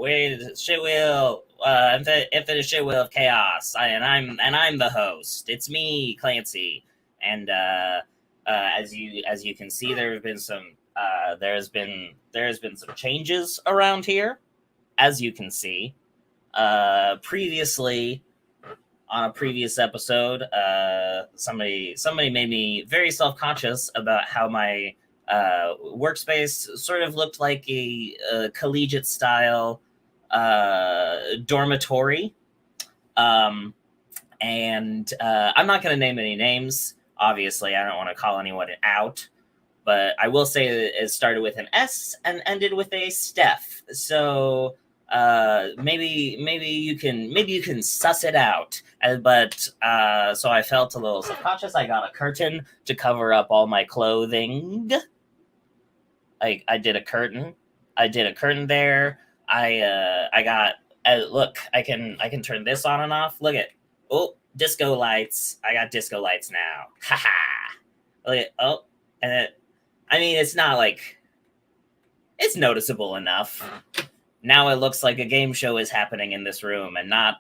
Shitwheel, Infinite Shitwheel of Chaos. I'm the host. It's me, Clancy, and as you can see, there's been some changes around here, as you can see. Previously, on a previous episode, somebody made me very self-conscious about how my workspace sort of looked like a collegiate style dormitory. And I'm not going to name any names. Obviously, I don't want to call anyone out, but I will say that it started with an S and ended with a Steph. So maybe you can suss it out. But so I felt a little subconscious. I got a curtain to cover up all my clothing. I did a curtain. There. I got. Look, I can turn this on and off. Look at. Oh, disco lights. I got disco lights now. Haha. Look at. Oh, and it. I mean, it's not like. It's noticeable enough. Now it looks like a game show is happening in this room and not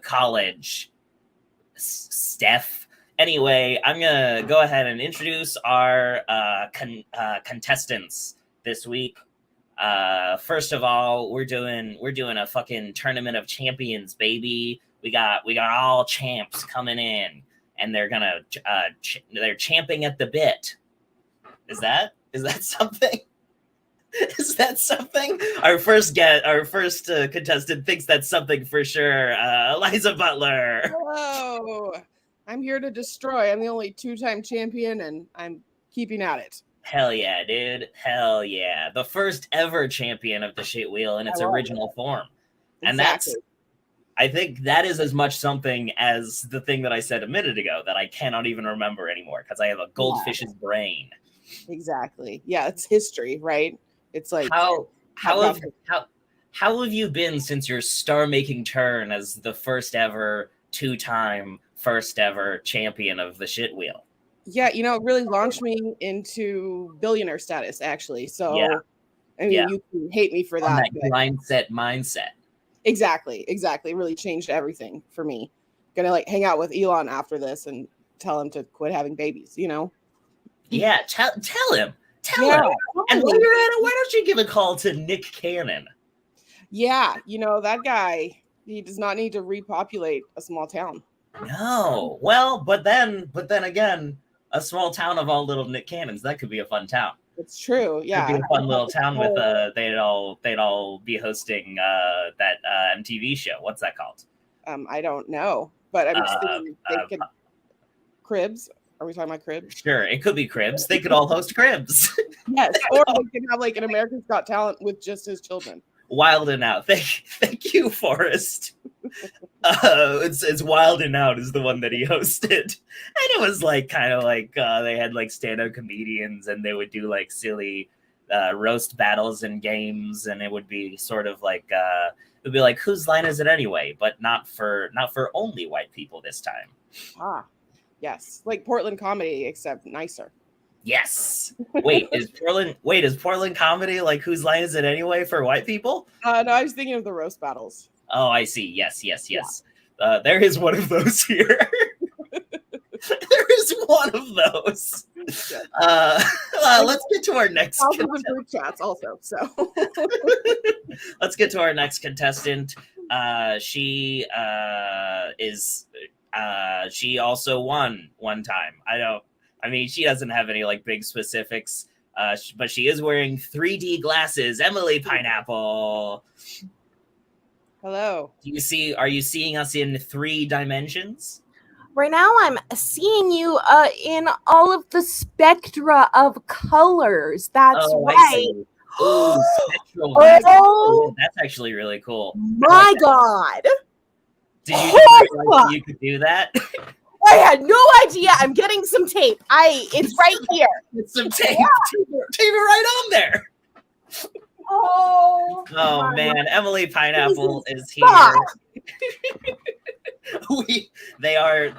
college Steph. Anyway, I'm going to go ahead and introduce our contestants this week. First of all, we're doing a fucking tournament of champions, baby. We got all champs coming in, and they're gonna they're champing at the bit. Is that something? Is that something? Our first contestant thinks that's something for sure. Eliza Butler. Hello. I'm here to destroy. I'm the only 2-time champion, and I'm keeping at it. Hell yeah, dude. Hell yeah. The first ever champion of the Shitwheel in its original form. And Exactly. I think that is as much something as the thing that I said a minute ago that I cannot even remember anymore because I have a goldfish's brain. Exactly. Yeah, it's history, right? It's like how have you been since your star-making turn as the first ever 2-time first ever champion of the Shitwheel? Yeah, it really launched me into billionaire status, actually. So, yeah. I mean, you can hate me for that. Mindset. Exactly. It really changed everything for me. Gonna hang out with Elon after this and tell him to quit having babies, Yeah, tell him. Tell him. And while you're at it, why don't you give a call to Nick Cannon? Yeah, that guy, he does not need to repopulate a small town. No. Well, but then again, a small town of all little Nick Cannons, that could be a fun town. It's true. Yeah. Could be a fun little town with they'd all be hosting that MTV show. What's that called? I don't know, but I'm just thinking they could Cribs. Are we talking about Cribs? Sure, it could be Cribs. They could all host Cribs. Yes, or they could have an America's Got Talent with just his children. Wild and Out. Thank you, Forrest. It's Wild and Out is the one that he hosted, and it was kind of they had stand-up comedians, and they would do silly roast battles and games, and it would be sort of it would be whose line is it anyway, but not for only white people this time. Ah, yes, like Portland comedy except nicer. Yes. Wait, is Portland comedy whose line is it anyway for white people? No, I was thinking of the roast battles. Oh, I see. Yes. Yeah. There is one of those here. There is one of those. Let's get to our next group chats also. So let's get to our next contestant. She also won one time. She doesn't have any big specifics, but she is wearing 3D glasses. Emily Pineapple. Hello. Are you seeing us in 3 dimensions? Right now I'm seeing you in all of the spectra of colors. That's right. Oh, spectral. That's actually really cool. My God. Did you know you could do that? I had no idea. I'm getting some tape. It's right here. It's some tape. Yeah. Tape it right on there. Oh man, Emily Pineapple is here. They're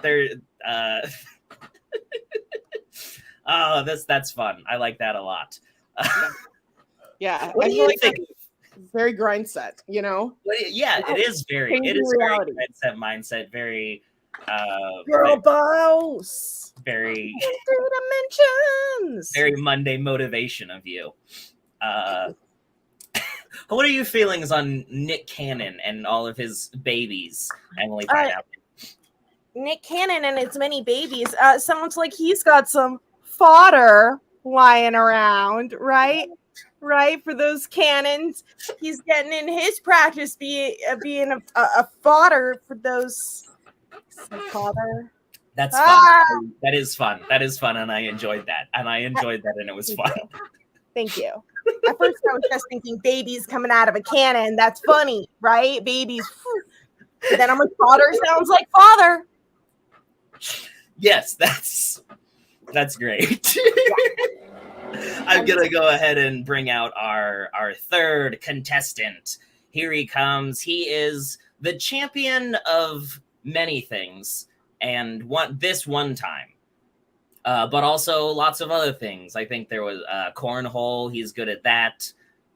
oh, that's fun. I like that a lot. Yeah. What do you think? very grind set, you know? Yeah, it is very mindset, very Girl boss. very Dimensions. very Monday motivation of you. What are your feelings on Nick Cannon and all of his babies, Emily Pineapple? Nick Cannon and his many babies. Sounds like he's got some fodder lying around, right? Right, for those cannons. He's getting in his practice being a fodder for those. Some fodder. That's fun. That is fun. That is fun, and I enjoyed that. And it was fun. Thank you. At first, I was just thinking babies coming out of a cannon. That's funny, right? Babies. But then I'm like, fodder sounds like father. Yes, that's great. I'm gonna go ahead and bring out our third contestant. Here he comes. He is the champion of many things, and this one time. But also lots of other things. I think there was cornhole. He's good at that.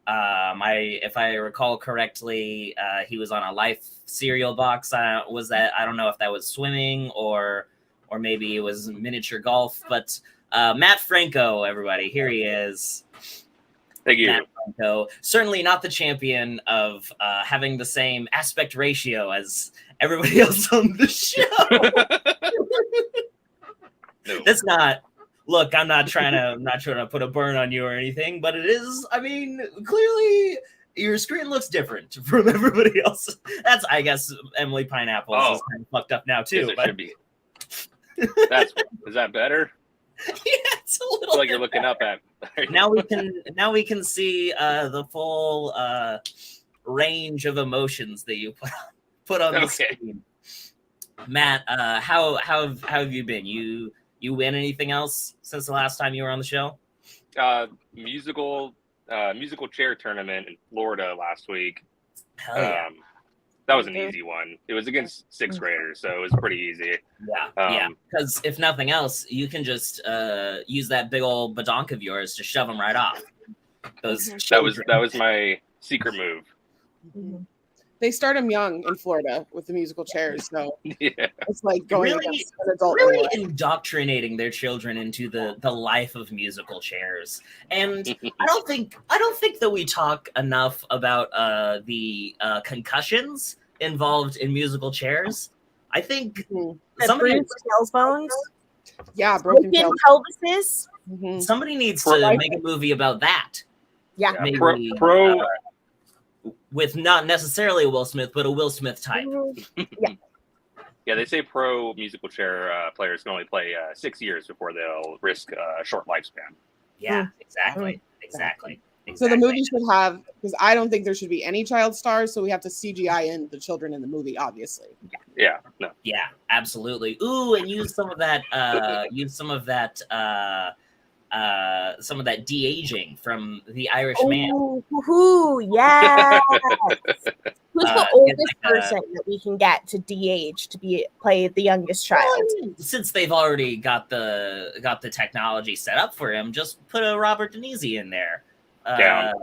If I recall correctly, he was on a Life cereal box. Was that? I don't know if that was swimming or maybe it was miniature golf. But Matt Franco, everybody, here he is. Thank you. Matt Franco, certainly not the champion of having the same aspect ratio as everybody else on the show. No. That's not. Look, I'm not trying to put a burn on you or anything, but it is. I mean, clearly your screen looks different from everybody else. That's, I guess, Emily Pineapple's is kind of fucked up now too. But... Should be. Is that better? Yeah, it's a little. I feel like you're looking up at. Now we can see the full range of emotions that you put on the screen. Matt, how have you been? You win anything else since the last time you were on the show? Musical chair tournament in Florida last week. Hell yeah. That was an easy one. It was against sixth graders, so it was pretty easy. Yeah. Because if nothing else, you can just use that big old badonk of yours to shove them right off. That was my secret move. Mm-hmm. They start them young in Florida with the musical chairs, so it's like going against an adult. Really indoctrinating their children into the life of musical chairs. And I don't think that we talk enough about the concussions involved in musical chairs. I think somebody tailbones. Yeah, broken pelvises. Mm-hmm. Somebody needs to make a movie about that. Yeah, maybe, with not necessarily a Will Smith, but a Will Smith type. Yeah, they say pro musical chair players can only play 6 years before they'll risk a short lifespan. Yeah, exactly. So the movie should have, because I don't think there should be any child stars, so we have to CGI in the children in the movie, obviously. Yeah, absolutely. Ooh, and use some of that de-aging from The Irishman. Ooh, yes. Who's the oldest person that we can get to de-age to play the youngest child? Well, since they've already got the technology set up for him, just put a Robert De Niro in there. And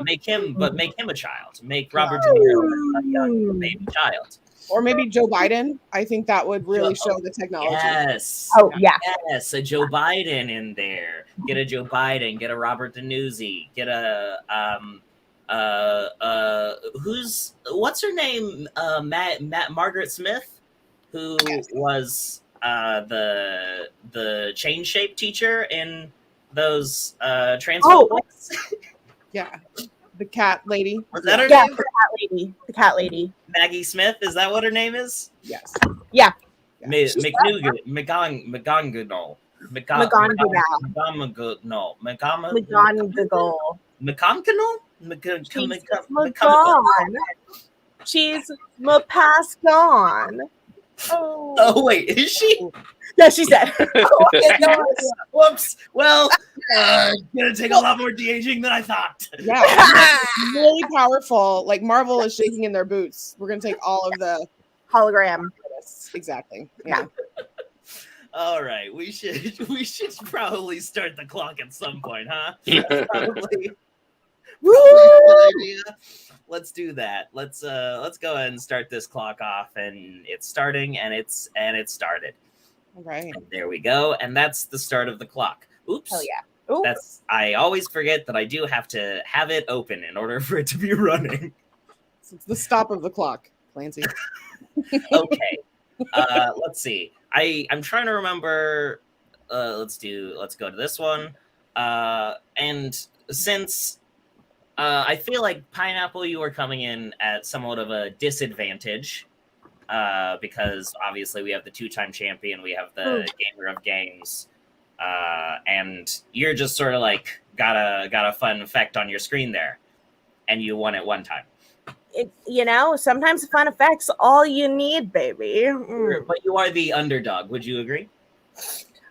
make him a child. Make Robert De Niro a young baby child. Or maybe Joe Biden. I think that would really show the technology. Yes. Oh, yeah. Yes, a Joe Biden in there. Get a Joe Biden. Get a Robert De Niro. Get a what's her name? Margaret Smith, who was the chain shape teacher in those Transformers books. Yeah. The cat lady. Was that her name? The cat lady. Maggie Smith, is that what her name is? Yes. Yeah. McGonagall. She's past gone. Oh wait, is she? Yeah, she said. Whoops. Well, gonna take a lot more de-aging than I thought. Yeah, really powerful. Like Marvel is shaking in their boots. We're gonna take all of the hologram. Exactly. Yeah. All right, we should probably start the clock at some point, huh? Good idea. Let's do that. Let's go ahead and start this clock off, and it's starting, and it started. All right. And there we go, and that's the start of the clock. Oops. Hell yeah. Ooh. I always forget that I do have to have it open in order for it to be running. So it's the stop of the clock, Clancy. Okay. Let's see. I'm trying to remember. Let's go to this one. And since I feel like Pineapple, you are coming in at somewhat of a disadvantage, because obviously we have the 2-time champion, we have the gamer of games, and you're just sort of like got a fun effect on your screen there, and you won it one time. Sometimes fun effects all you need, baby. But you are the underdog. Would you agree?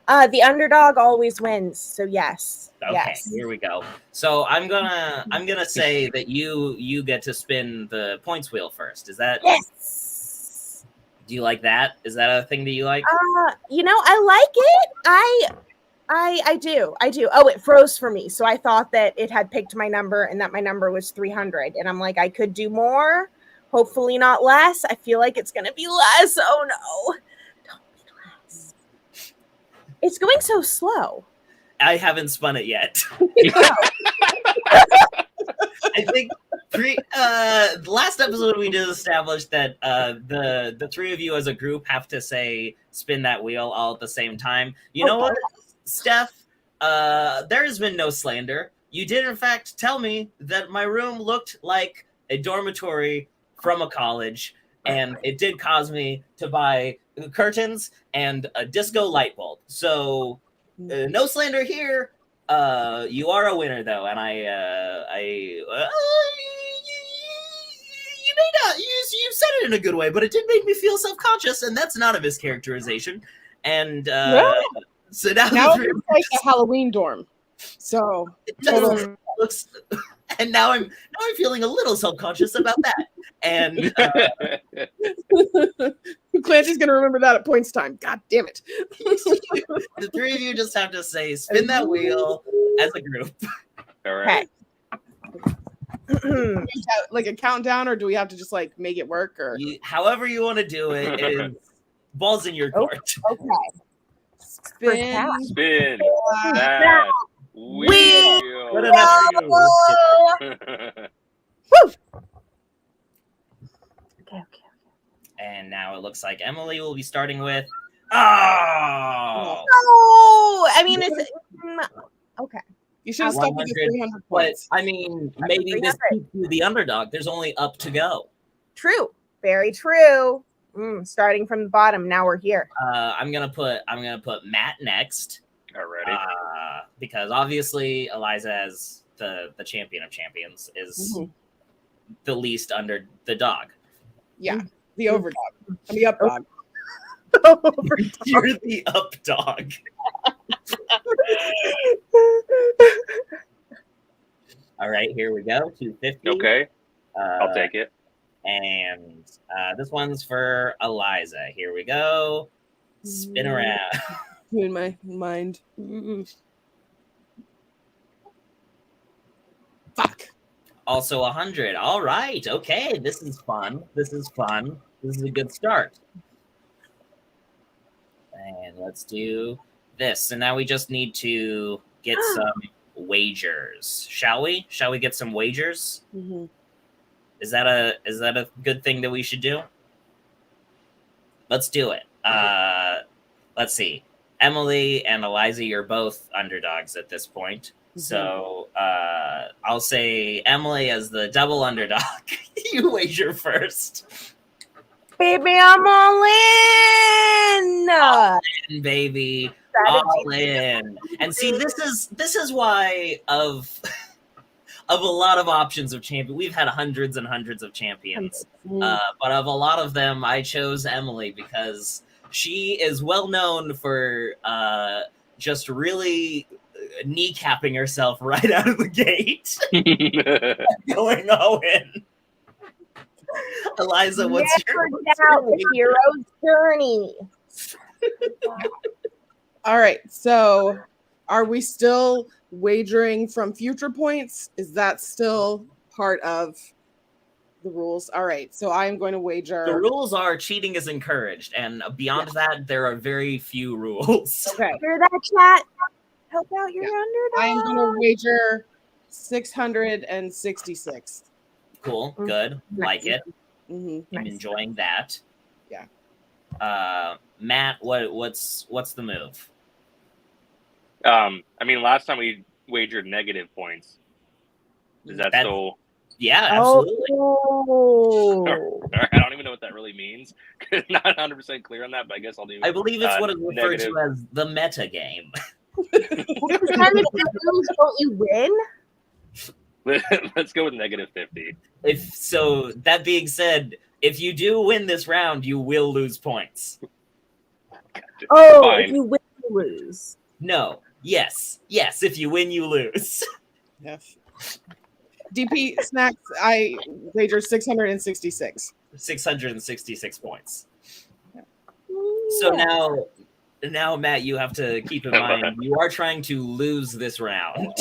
The underdog always wins. So yes. Okay, yes. Here we go. So I'm gonna say that you get to spin the points wheel first. Is that yes? Do you like that? Is that a thing that you like? I like it. I do. Oh, it froze for me. So I thought that it had picked my number and that my number was 300. And I'm like, I could do more. Hopefully not less. I feel like it's going to be less. Oh, no. Don't be less. It's going so slow. I haven't spun it yet. I think the last episode we did establish that the three of you as a group have to say spin that wheel all at the same time. You know what? Steph, there has been no slander. You did, in fact, tell me that my room looked like a dormitory from a college, and it did cause me to buy curtains and a disco light bulb. So, no slander here. You are a winner, though, and you may not. You said it in a good way, but it did make me feel self-conscious, and that's not a mischaracterization. And so now it looks like a Halloween dorm. So it looks, and now I'm feeling a little self-conscious about that. And Clancy's gonna remember that at points time. God damn it! The three of you just have to say spin that wheel as a group. All right. Like a countdown, or do we have to just like make it work, or however you want to do it? Is balls in your court. Okay. Spin that wheel. Good enough for you. Woo! Okay. And now it looks like Emily will be starting with. Oh! I mean, it's okay. You should have stuck with the 300 But points. I mean, maybe this keeps you the underdog. There's only up to go. True. Very true. Starting from the bottom. Now we're here. I'm gonna put Matt next. Alrighty. Because obviously Eliza, as the champion of champions, is the least under the dog. Yeah, the overdog. I mean, up dog. You're the up dog. All right, here we go. 250. Okay. I'll take it. And this one's for Eliza. Here we go. Spin around. In my mind. Fuck. Also 100. All right. Okay. This is fun. This is a good start. And let's do this. So now we just need to get some wagers. Shall we? Shall we get some wagers? Mm-hmm. Is that a good thing that we should do? Let's do it. Let's see. Emily and Eliza, you're both underdogs at this point. Mm-hmm. So I'll say Emily as the double underdog. You wager first. Baby, I'm all in. All in, baby. All in. And see, this is why of a lot of options of champion. We've had hundreds and hundreds of champions. But of a lot of them, I chose Emily because she is well known for just really kneecapping herself right out of the gate. Going all in. Eliza, what's your the hero's journey? All right, so are we still wagering from future points. Is that still part of the rules? All right, so I'm going to wager. The rules are cheating is encouraged, and beyond that, there are very few rules. Okay, Hear that, chat? Help out your underdog. I'm going to wager 666. Cool, good, like it. Mm-hmm. I'm enjoying that. Yeah. Matt, what's the move? I mean, last time we wagered negative points. Is that still? Yeah, absolutely. Oh. I don't even know what that really means. Not 100% clear on that, but I guess I'll do. I believe it's what is referred negative. to as the meta game. Don't you win? Let's go with negative 50. So that being said, if you do win this round, you will lose points. Oh, Fine. if you win, you lose. No. Yes. If you win, you lose. Yes. DP Snacks, I wager 666. 666 points. So now, Matt, you have to keep in mind you are trying to lose this round.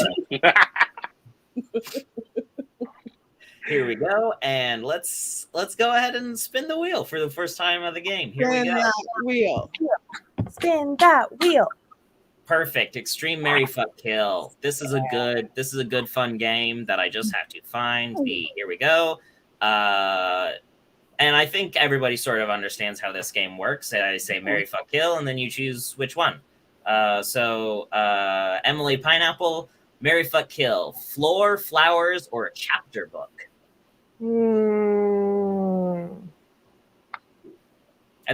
Here we go, and let's go ahead and spin the wheel for the first time of the game. Here we go. That wheel. Spin that wheel. Perfect. Extreme Marry Fuck Kill. This is a good fun game that I just have to find. Here we go. And I think everybody sort of understands how this game works. I say Marry Fuck Kill, and then you choose which one. So Emily Pineapple, Marry Fuck Kill, floor, flowers, or a chapter book. And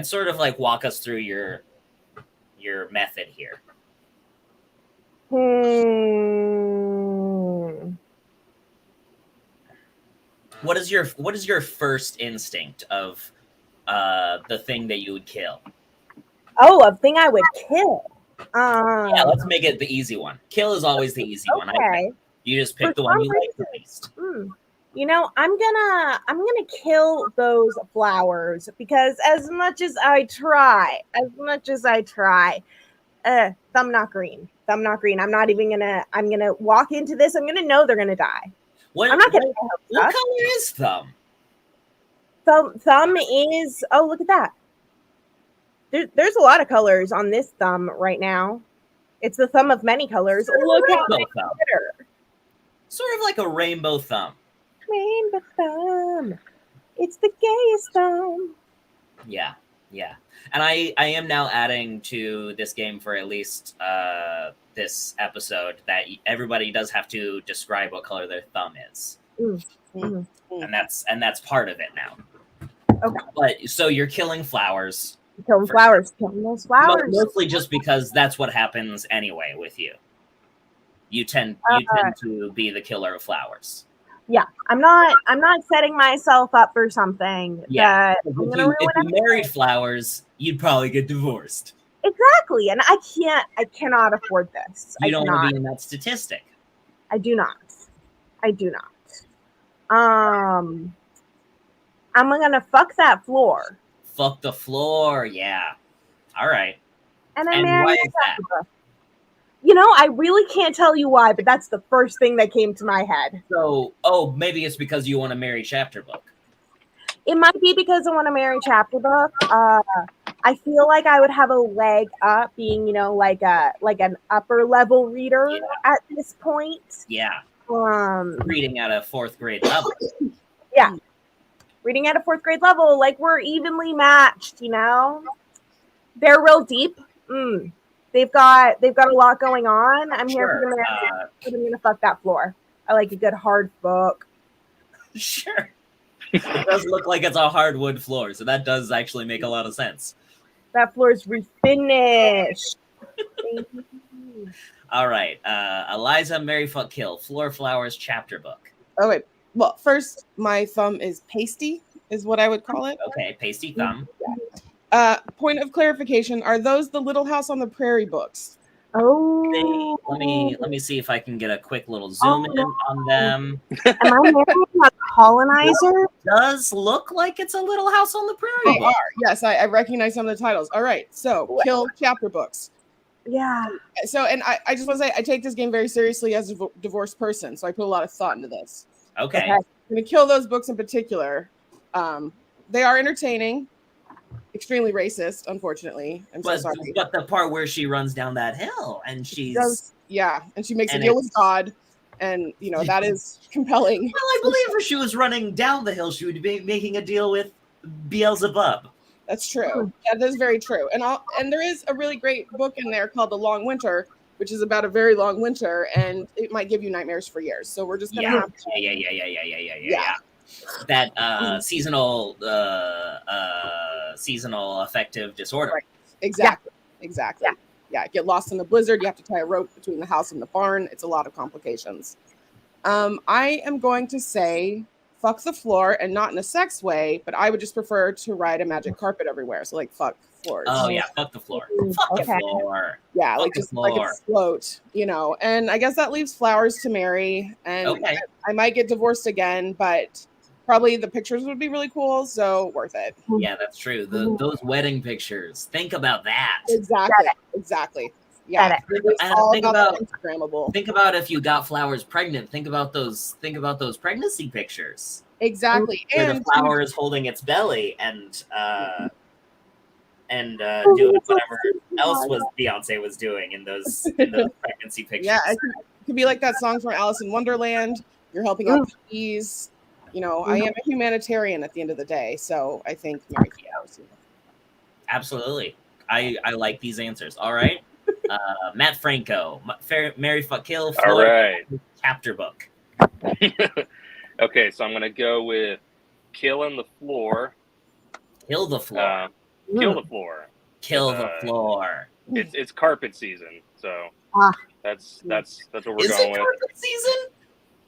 sort of like walk us through your method here. What is your first instinct of the thing that you would kill? Oh, a thing I would kill. Yeah, let's make it the easy one. Kill is always the easy one. Okay. You just pick the one you like the least. You know, I'm gonna kill those flowers because as much as I try, thumb not green. I'm gonna walk into this. I'm gonna know they're gonna die. I'm not gonna. What color is thumb? Thumb is. Oh, look at that. There's a lot of colors on this thumb right now. It's the thumb of many colors. Look how glitter. Sort of like a rainbow thumb. Rainbow thumb. It's the gayest thumb. Yeah. And I am now adding to this game for at least this episode that everybody does have to describe what color their thumb is. And that's part of it now. Okay. But so you're killing flowers. Killing flowers. Killing those flowers. Mostly just because that's what happens anyway with you. You tend to be the killer of flowers. Yeah, I'm not setting myself up for something. Yeah, that if you married flowers, you'd probably get divorced. Exactly, and I cannot afford this. You don't want to be in that statistic. I do not. I'm gonna fuck that floor. Fuck the floor, yeah. All right. And why is that? You know, I really can't tell you why, but that's the first thing that came to my head. So, maybe it's because you want to marry chapter book. It might be because I want to marry chapter book. I feel like I would have a leg up being, you know, like an upper level reader at this point. Yeah. Reading at a 4th grade level. Yeah. Reading at a 4th grade level, like we're evenly matched, you know? They're real deep. They've got a lot going on. I'm here for the minute. I'm gonna fuck that floor. I like a good hard book. Sure. It does look like it's a hardwood floor, so that does actually make a lot of sense. That floor is refinished. All right. Eliza, Marry Fuck Kill, Floor Flowers chapter book. Oh wait. Well, first, my thumb is pasty, is what I would call it. Okay, pasty thumb. Point of clarification: are those the Little House on the Prairie books? Oh, let me see if I can get a quick little zoom in on them. Am I marrying a colonizer? It does look like it's a Little House on the Prairie. They are. Yes, I recognize some of the titles. All right, so kill chapter books. Yeah. So, and I just want to say, I take this game very seriously as a divorced person. So I put a lot of thought into this. Okay. I'm going to kill those books in particular. They are entertaining, extremely racist, unfortunately. I'm so sorry. But the part where she runs down that hill and she's and she makes a and deal with God, and that is compelling. Well, I believe if she was running down the hill, she would be making a deal with Beelzebub. That's true. That is very true. And there is a really great book in there called The Long Winter, which is about a very long winter, and it might give you nightmares for years. So we're just gonna have yeah. That seasonal affective disorder. Right. Exactly. Yeah. Get lost in the blizzard. You have to tie a rope between the house and the barn. It's a lot of complications. I am going to say fuck the floor, and not in a sex way, but I would just prefer to ride a magic carpet everywhere. So like fuck floors. Oh yeah, fuck the floor. Fuck the floor. Yeah, fuck like just like it's float, And I guess that leaves flowers to marry. And I might get divorced again, but probably the pictures would be really cool, so worth it. Yeah, that's true. Those wedding pictures. Think about that. Exactly. Yeah. Think about Instagrammable. Think about if you got flowers pregnant. Think about those pregnancy pictures. Exactly. Where the flower is holding its belly and doing whatever else Beyonce was doing in those pregnancy pictures. Yeah, it could be like that song from Alice in Wonderland. You're helping out the bees. I am a humanitarian at the end of the day, so I think Mary Flowers. Absolutely. I like these answers. All right. Matt Franco, Mary Fuck Kill, all right. Chapter book. Okay, so I'm going to go with Killing the Floor. Kill the floor. Kill the floor. Kill the floor. It's carpet season, so that's what we're going with. Is it carpet season?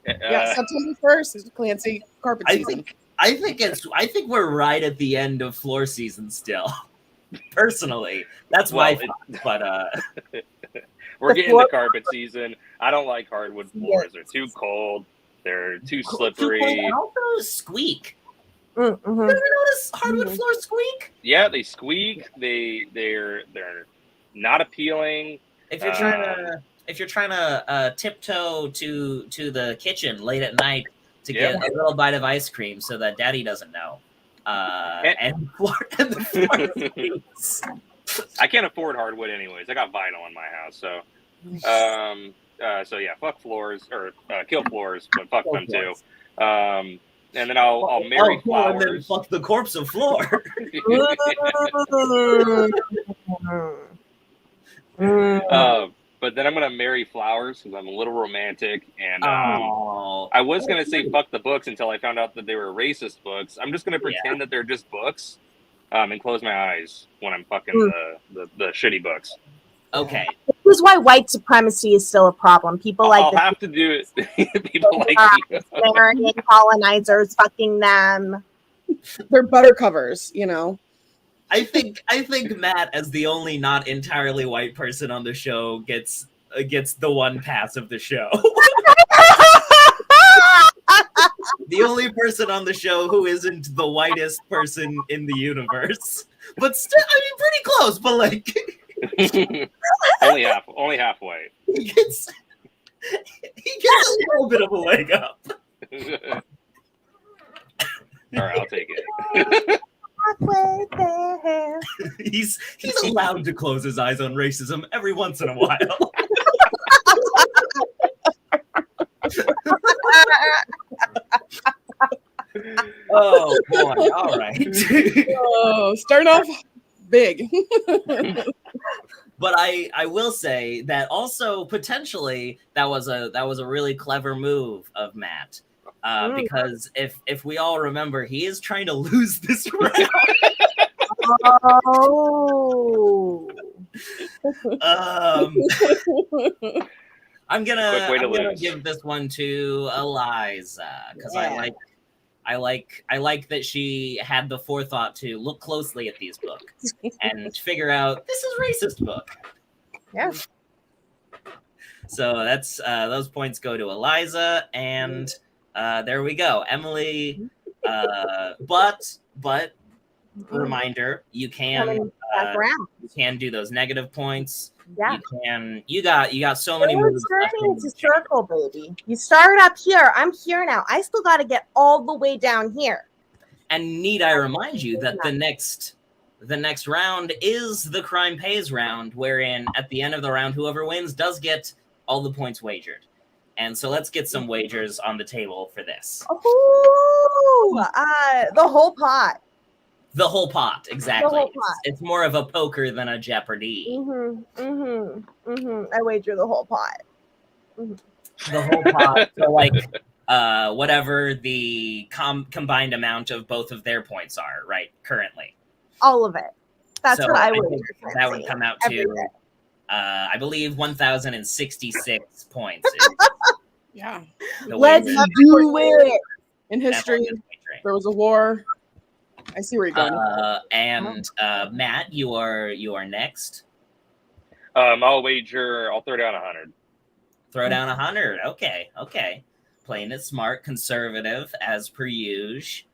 Yeah, September 1st is Clancy carpet season. I think we're right at the end of floor season still. Personally, that's my thought. But we're getting to carpet season. I don't like hardwood floors. They're too cold. They're too slippery. Also squeak. Mm-hmm. You ever notice hardwood floors squeak? Yeah, they squeak. They're not appealing. If you're trying to tiptoe to the kitchen late at night to get a little bite of ice cream so that Daddy doesn't know. And the floor I can't afford hardwood anyways. I got vinyl in my house, so so yeah, fuck floors or kill floors, but fuck them too. And then I'll marry flowers. And then fuck the corpse of floor. But then I'm gonna marry flowers because I'm a little romantic, and I was gonna say fuck the books until I found out that they were racist books. I'm just gonna pretend that they're just books, and close my eyes when I'm fucking the shitty books. Okay. This is why white supremacy is still a problem. People I'll have to do it. People like you. American colonizers fucking them. They're butter covers, I think Matt, as the only not entirely white person on the show, gets the one pass of the show. The only person on the show who isn't the whitest person in the universe, but still, pretty close. But like, only half white. He gets a little bit of a leg up. All right, I'll take it. He's allowed to close his eyes on racism every once in a while. Oh boy! All right. Start off big. But I will say that also potentially that was a really clever move of Matt. Because if we all remember, he is trying to lose this round. I'm gonna give this one to Eliza because I like that she had the forethought to look closely at these books and figure out this is a racist book. Yeah. So that's those points go to Eliza, and there we go, Emily. But reminder, you can do those negative points. Yeah. You got so many moves left in It's a your chamber. circle, baby. You start up here. I'm here now. I still got to get all the way down here. And need I remind you that the next round is the crime pays round, wherein at the end of the round, whoever wins does get all the points wagered. And so let's get some wagers on the table for this. Ooh, the whole pot. The whole pot, exactly. The whole pot. It's more of a poker than a Jeopardy. I wager the whole pot. The whole pot. So like whatever the combined amount of both of their points are, right? Currently. All of it. That's So what I think wager. that would come out to Everything. I believe 1,066 points. Yeah. Let's do it. In history, there was a war. I see where you're going. And Matt, you are next. I'll wager. I'll throw down 100. Throw down 100. Okay. Playing it smart, conservative, as per usual.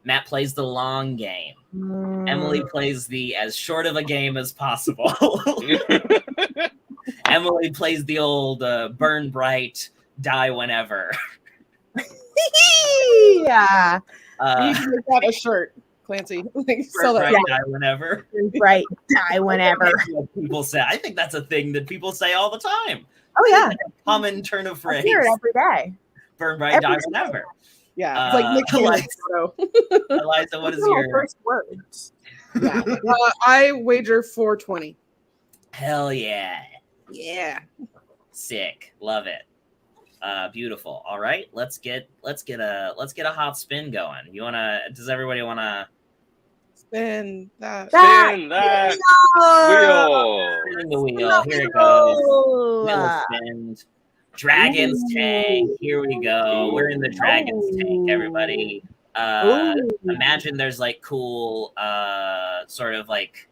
Matt plays the long game. Emily plays the as short of a game as possible. Emily plays the old burn bright, die whenever. Yeah. You need to make that a shirt, Clancy. Like, Burn bright, that. die whenever. Right. Die whenever. That's what people say. I think that's a thing that people say all the time. Oh, yeah. Common turn of I phrase. hear it every day. Burn bright, Every die day. whenever. Yeah, it's like Nick Cannon's photo. Eliza, what is Those are your first words? Yeah. I wager 420. hell yeah? Yeah. Sick. Love it. Beautiful. All right, let's get a hot spin going. Does everybody wanna Spin that. Spin that wheel. spin the wheel? Here it goes. Middle Oh, spin. Dragon's tank. Here we go. We're in the dragon's tank, everybody. Imagine there's like cool sort of like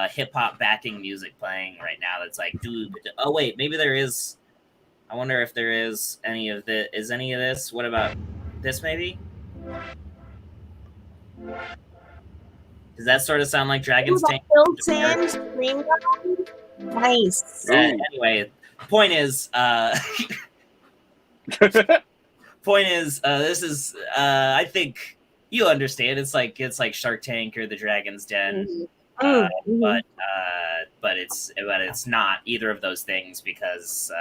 hip hop backing music playing right now that's like, dude. Oh wait, maybe there is. I wonder if there is any of this. What about this maybe? Does that sort of sound like Dragon's Tank? built-in screen guard. Nice. Anyway, point is, this is I think you understand. It's like Shark Tank or the Dragon's Den, but it's not either of those things because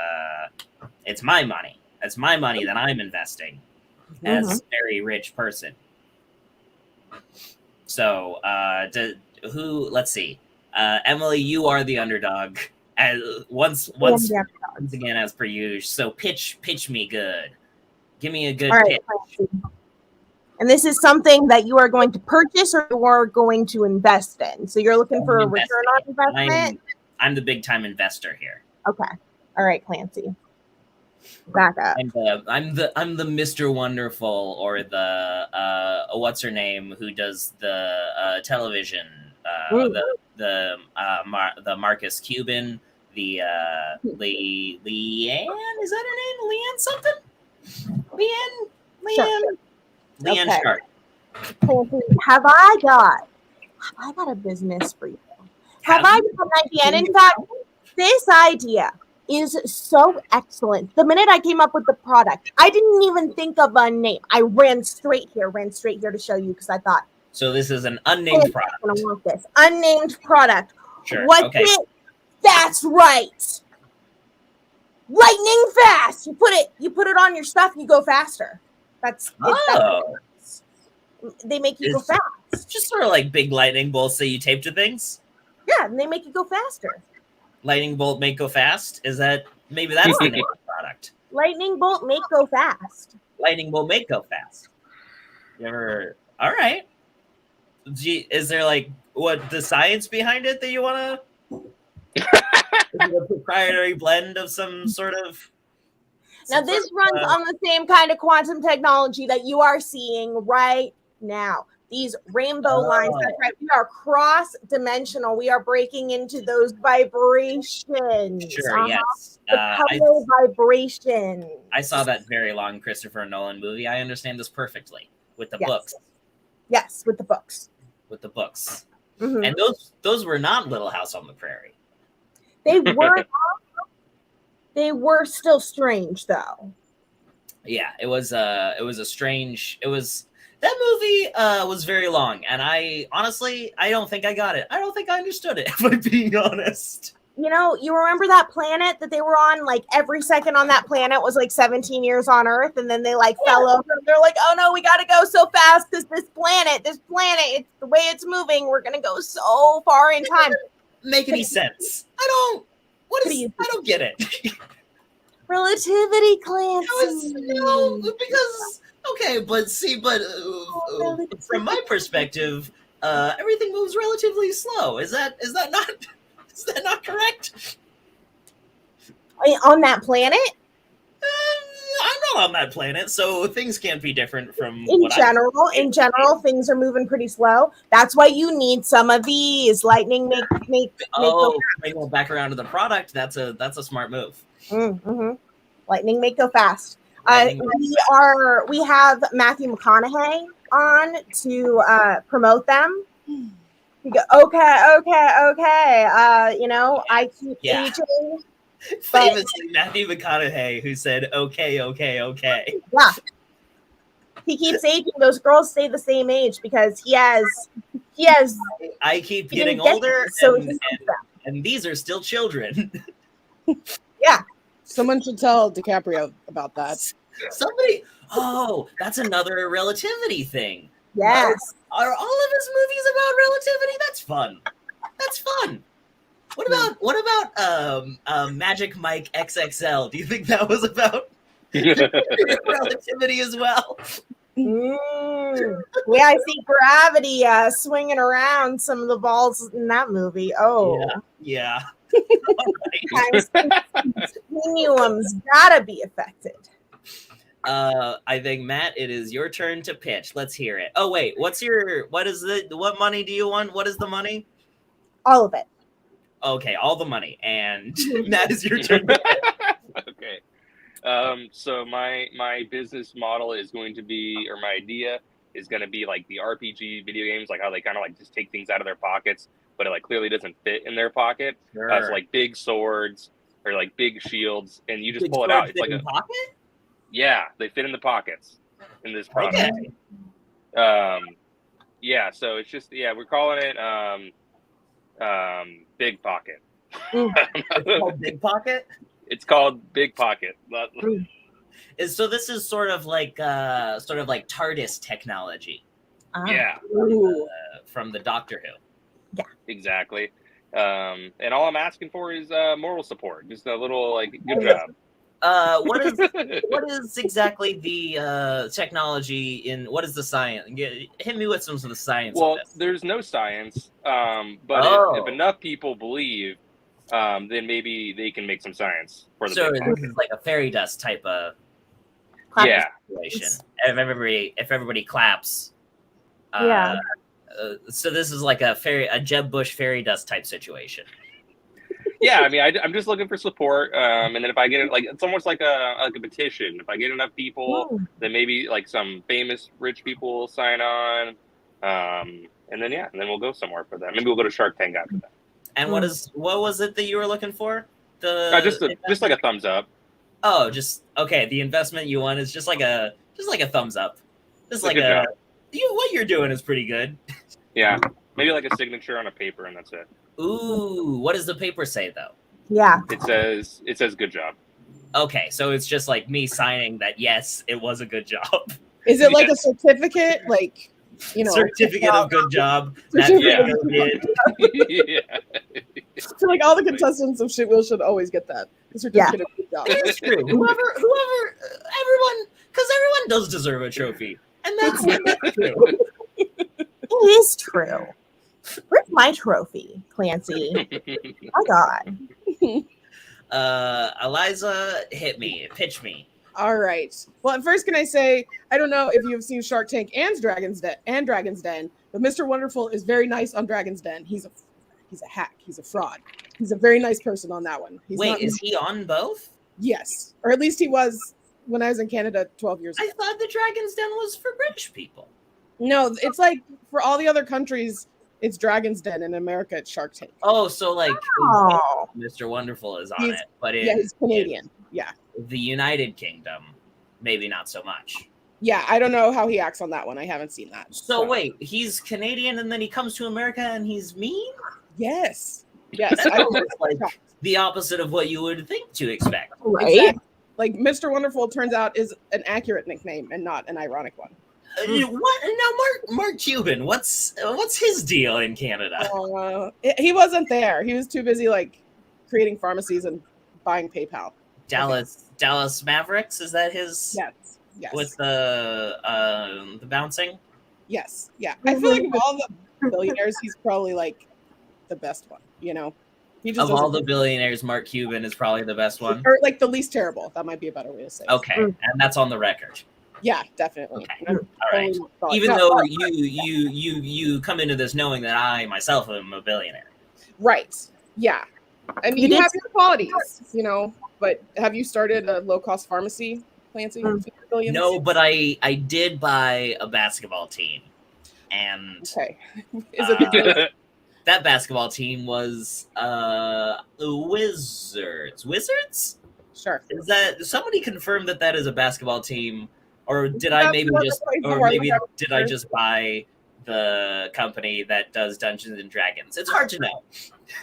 it's my money. It's my money that I'm investing as a very rich person. So let's see. Emily, you are the underdog. Once again, as per usual. So pitch me good. Give me a good pitch. And this is something that you are going to purchase or you are going to invest in. So you're looking for a return on investment? I'm the big time investor here. Okay. All right, Clancy. Back up. I'm the Mr. Wonderful or the what's her name who does the television the Marcus Cuban, the Leanne, is that her name? Leanne something? Leanne Sharp. Have I got a business for you? Have I got an idea? And in fact, this idea is so excellent. The minute I came up with the product, I didn't even think of a name. I ran straight here to show you because I thought. So this is an unnamed product. I want this unnamed product. Sure. What's okay. it? That's right. Lightning fast. You put it on your stuff. You go faster. They make you go fast. Just sort of like big lightning bolts that you tape to things. Yeah, and they make you go faster. Lightning bolt make go fast. Is that maybe that's the name of the product? Lightning bolt make go fast. Lightning bolt make go fast. You ever? All right. Is there like what the science behind it that you want to? Is it a proprietary blend of some sort of? Now this runs on the same kind of quantum technology that you are seeing right now. These rainbow lines, that's right. We are cross-dimensional. We are breaking into those vibrations. Sure, yes. The color vibration. I saw that very long Christopher Nolan movie. I understand this perfectly with the books. Yes, with the books. With the books. Mm-hmm. And those were not Little House on the Prairie. They were they were still strange though. Yeah, it was a strange. That movie was very long, and I don't think I got it. I don't think I understood it, if I'm being honest. You know, you remember that planet that they were on? Like every second on that planet was like 17 years on Earth, and then they like fell over. And they're like, "Oh no, we got to go so fast because this planet, it's the way it's moving. We're gonna go so far in time." Make any sense? I don't get it. Relativity, Clancy. No, because okay, but from my perspective, everything moves relatively slow. Is that not correct? On that planet? I'm not on that planet, so things can't be different from In general, things are moving pretty slow. That's why you need some of these. Lightning make go back around to the product. That's a smart move. Mm-hmm. Lightning make go fast. We have Matthew McConaughey on to promote them. We go, okay. I keep aging. Famously, Matthew McConaughey, who said, okay. Yeah. He keeps aging. Those girls stay the same age because he has. I keep getting older, and these are still children. Yeah. Someone should tell DiCaprio about that. Somebody. Oh, that's another relativity thing. Yes. Are all of his movies about relativity? That's fun. What about Magic Mike XXL? Do you think that was about relativity as well? Yeah, I see gravity swinging around some of the balls in that movie. Oh, yeah. Continuum's gotta be affected. I think, Matt, it is your turn to pitch. Let's hear it. Oh wait, what money do you want? What is the money? All of it. Okay, all the money. And Matt, is your turn. Okay. So my business model is going to be, or my idea is going to be like the RPG video games, like how they kind of like just take things out of their pockets, but it like clearly doesn't fit in their pocket. Sure. So like big swords or like big shields, and you just pull it out. It's like a pocket. Yeah, they fit in the pockets in this product. Okay. Yeah. So it's just we're calling it Big Pocket. It's called Big Pocket. It's called Big Pocket. So this is sort of like TARDIS technology. Yeah. From the Doctor Who. Yeah. Exactly. And all I'm asking for is moral support. Just a little like good job. What is exactly the technology in? What is the science? Hit me with some of the science. Well, there's no science, but if enough people believe, then maybe they can make some science for the. So this is like a fairy dust type of situation. If everybody claps. So this is like a Jeb Bush fairy dust type situation. Yeah, I mean, I'm just looking for support, and then if I get it, like it's almost like a petition. If I get enough people, then maybe like some famous rich people will sign on, and then we'll go somewhere for that. Maybe we'll go to Shark Tank after that. And what was it that you were looking for? Just like a thumbs up. Oh, okay. The investment you want is just like a thumbs up. Just like what you're doing is pretty good. Yeah, maybe like a signature on a paper, and that's it. Ooh, what does the paper say though? Yeah. It says good job. Okay, so it's just like me signing that yes, it was a good job. Is it like a certificate? Like, certificate of good job. Yeah. So like all the contestants of Shitwheel should always get that. The certificate of good job. It's true. Everyone does deserve a trophy. And that's true. It is true. Where's my trophy, Clancy? My God. Eliza, pitch me. All right. Well, first, can I say, I don't know if you've seen Shark Tank and Dragon's Den, but Mr. Wonderful is very nice on Dragon's Den. He's a hack. He's a fraud. He's a very nice person on that one. Is he on both? Yes. Or at least he was when I was in Canada 12 years ago. I thought the Dragon's Den was for British people. No, it's like for all the other countries, It's Dragon's Den. In America, it's Shark Tank. Oh, so like Oh. Mr. Wonderful is on He's- it, but Yeah, he's Canadian. Yeah. in the United Kingdom, maybe not so much. Yeah, I don't know how he acts on that one. I haven't seen that. So wait, he's Canadian and then he comes to America and he's mean? Yes. Yes. It's like the opposite of what you would think to expect. Right? Exactly. Like Mr. Wonderful turns out is an accurate nickname and not an ironic one. What now, Mark Cuban? What's his deal in Canada? He wasn't there. He was too busy like creating pharmacies and buying PayPal. Dallas Mavericks, is that his? Yes. Yes. With the bouncing. Yes. Yeah. I feel like of all the billionaires, he's probably like the best one. You know, he just Of all the billionaires, Mark Cuban is probably the best one. or like the least terrible. That might be a better way to say it. Okay, and that's on the record. Yeah, definitely. Okay. All right. Even though you come into this knowing that I myself am a billionaire. Right. Yeah. I mean, you have your qualities, you know, but have you started a low-cost pharmacy, Clancy? No, but I did buy a basketball team. And okay. Is it that basketball team was Wizards. Wizards? Sure. Is that somebody confirmed that is a basketball team? Or did I maybe did I just buy the company that does Dungeons and Dragons? It's hard to know.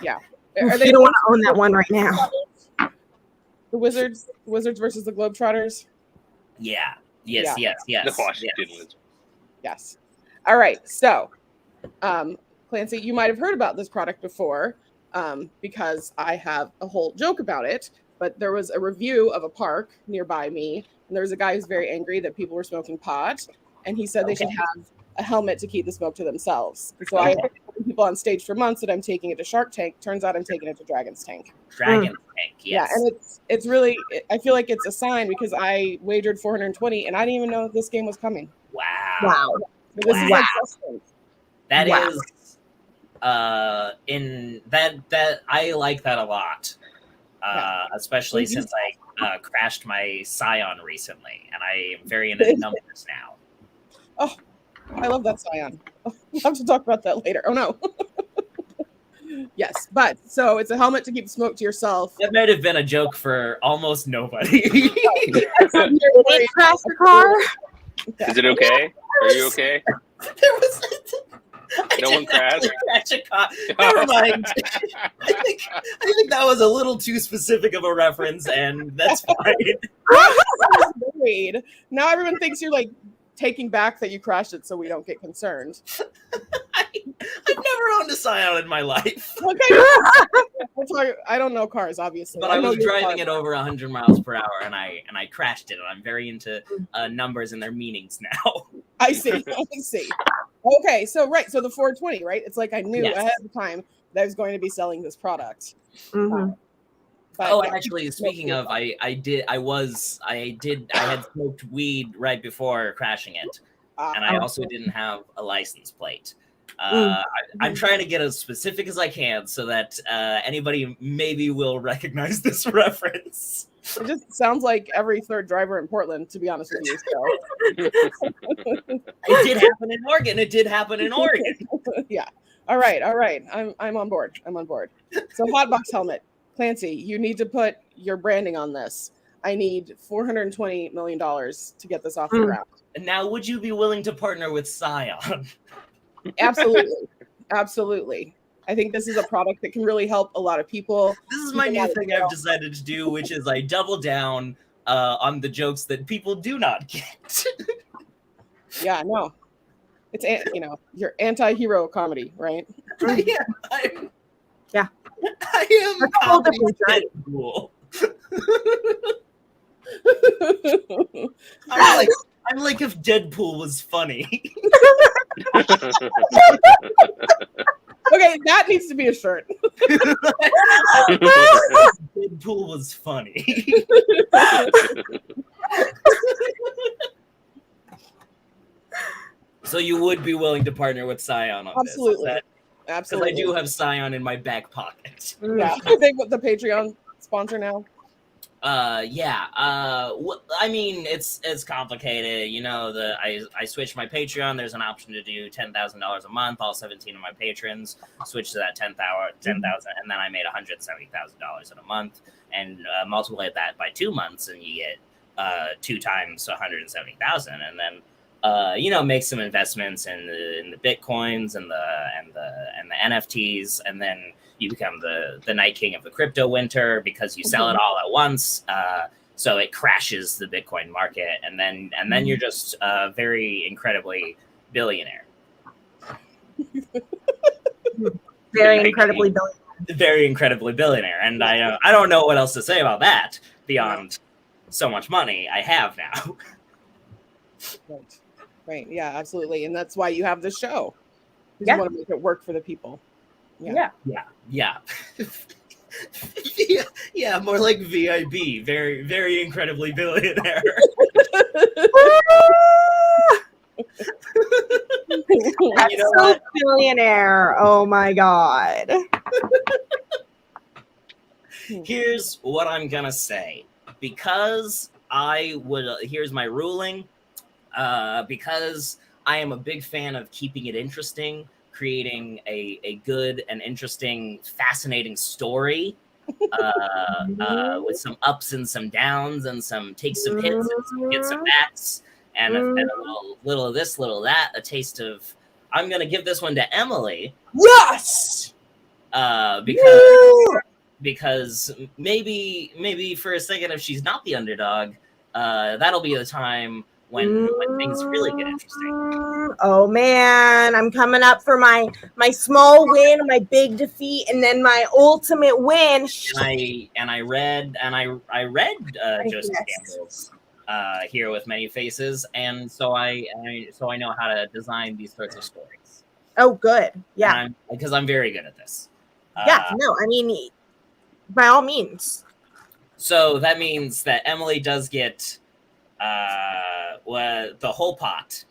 Yeah. You don't want to own that one right now. The Wizards versus the Globetrotters? Yeah. Yes. The Washington Wizards. Yes. All right. So, Clancy, you might have heard about this product before because I have a whole joke about it. But there was a review of a park nearby me, and there was a guy who's very angry that people were smoking pot, and he said they should have a helmet to keep the smoke to themselves. And so I told people on stage for months that I'm taking it to Shark Tank. Turns out I'm taking it to Dragon's Tank. Tank, yes. Yeah, and it's really, I feel like it's a sign because I wagered 420, and I didn't even know this game was coming. Wow. This is like that is in that I like that a lot. Especially since I crashed my Scion recently, and I am very into numbers now. Oh, I love that Scion. We'll have to talk about that later. Oh no. Yes, but so it's a helmet to keep smoke to yourself. That might have been a joke for almost nobody. Did he crash the car? Is it okay? Are you okay? There was no one crashed. Never mind. I think that was a little too specific of a reference, and that's fine. Now everyone thinks you're like taking back that you crashed it, so we don't get concerned. I've never owned a Scion in my life. Okay, I don't know cars, obviously, but I was driving it over 100 miles per hour, and I crashed it. And I'm very into numbers and their meanings now. I see. Okay, so the 420, right? It's like I knew ahead of time that I was going to be selling this product. Mm-hmm. And actually, speaking of, I had smoked weed right before crashing it, and I also didn't have a license plate. I'm trying to get as specific as I can so that anybody maybe will recognize this reference. It just sounds like every third driver in Portland, to be honest with you. So. It did happen in Oregon. Yeah. All right. I'm on board. So Hotbox helmet. Clancy, you need to put your branding on this. I need $420 million to get this off the ground. And now, would you be willing to partner with Scion? Absolutely. I think this is a product that can really help a lot of people. This is my new thing I've decided to do, which is I double down on the jokes that people do not get. Yeah, no. It's, your anti-hero comedy, right? Yeah. I am comedy Deadpool. I'm like if Deadpool was funny. Okay, that needs to be a shirt. Deadpool was funny. So you would be willing to partner with Scion on Absolutely. this? Absolutely. Because I do have Scion in my back pocket. Yeah. Are they the Patreon sponsor now? Yeah. I mean, it's complicated. You know, I switched my Patreon. There's an option to do $10,000 a month. All 17 of my patrons switched to that 10,000, and then I made $170,000 in a month, and multiply that by 2 months, and you get 2 times 170,000, and then you know, make some investments in the bitcoins and the NFTs, and then you become the Night King of the crypto winter because you sell it all at once. So it crashes the Bitcoin market, and then you're just very incredibly billionaire. Very incredibly billionaire. Very incredibly billionaire, and I don't know what else to say about that beyond so much money I have now. Right. Yeah, absolutely, and that's why you have the show. Yeah. You want to make it work for the people. Yeah. Yeah, more like VIB, very, very incredibly billionaire. That's so billionaire. Oh my god. Here's what I'm gonna say. Because here's my ruling. Because I am a big fan of keeping it interesting, creating a good and interesting, fascinating story with some ups and some downs, and some takes, some hits, and some hits and backs, and a little of this, little of that, a taste of. I'm gonna give this one to Emily. Yes. Because maybe for a second, if she's not the underdog, that'll be the time when things really get interesting. Oh man, I'm coming up for my small win, my big defeat, and then my ultimate win. And I read Joseph Campbell's Here with Many Faces, and so I know how to design these sorts of stories. Oh, good. Yeah, because I'm very good at this. No, I mean, by all means. So that means that Emily does get the whole pot.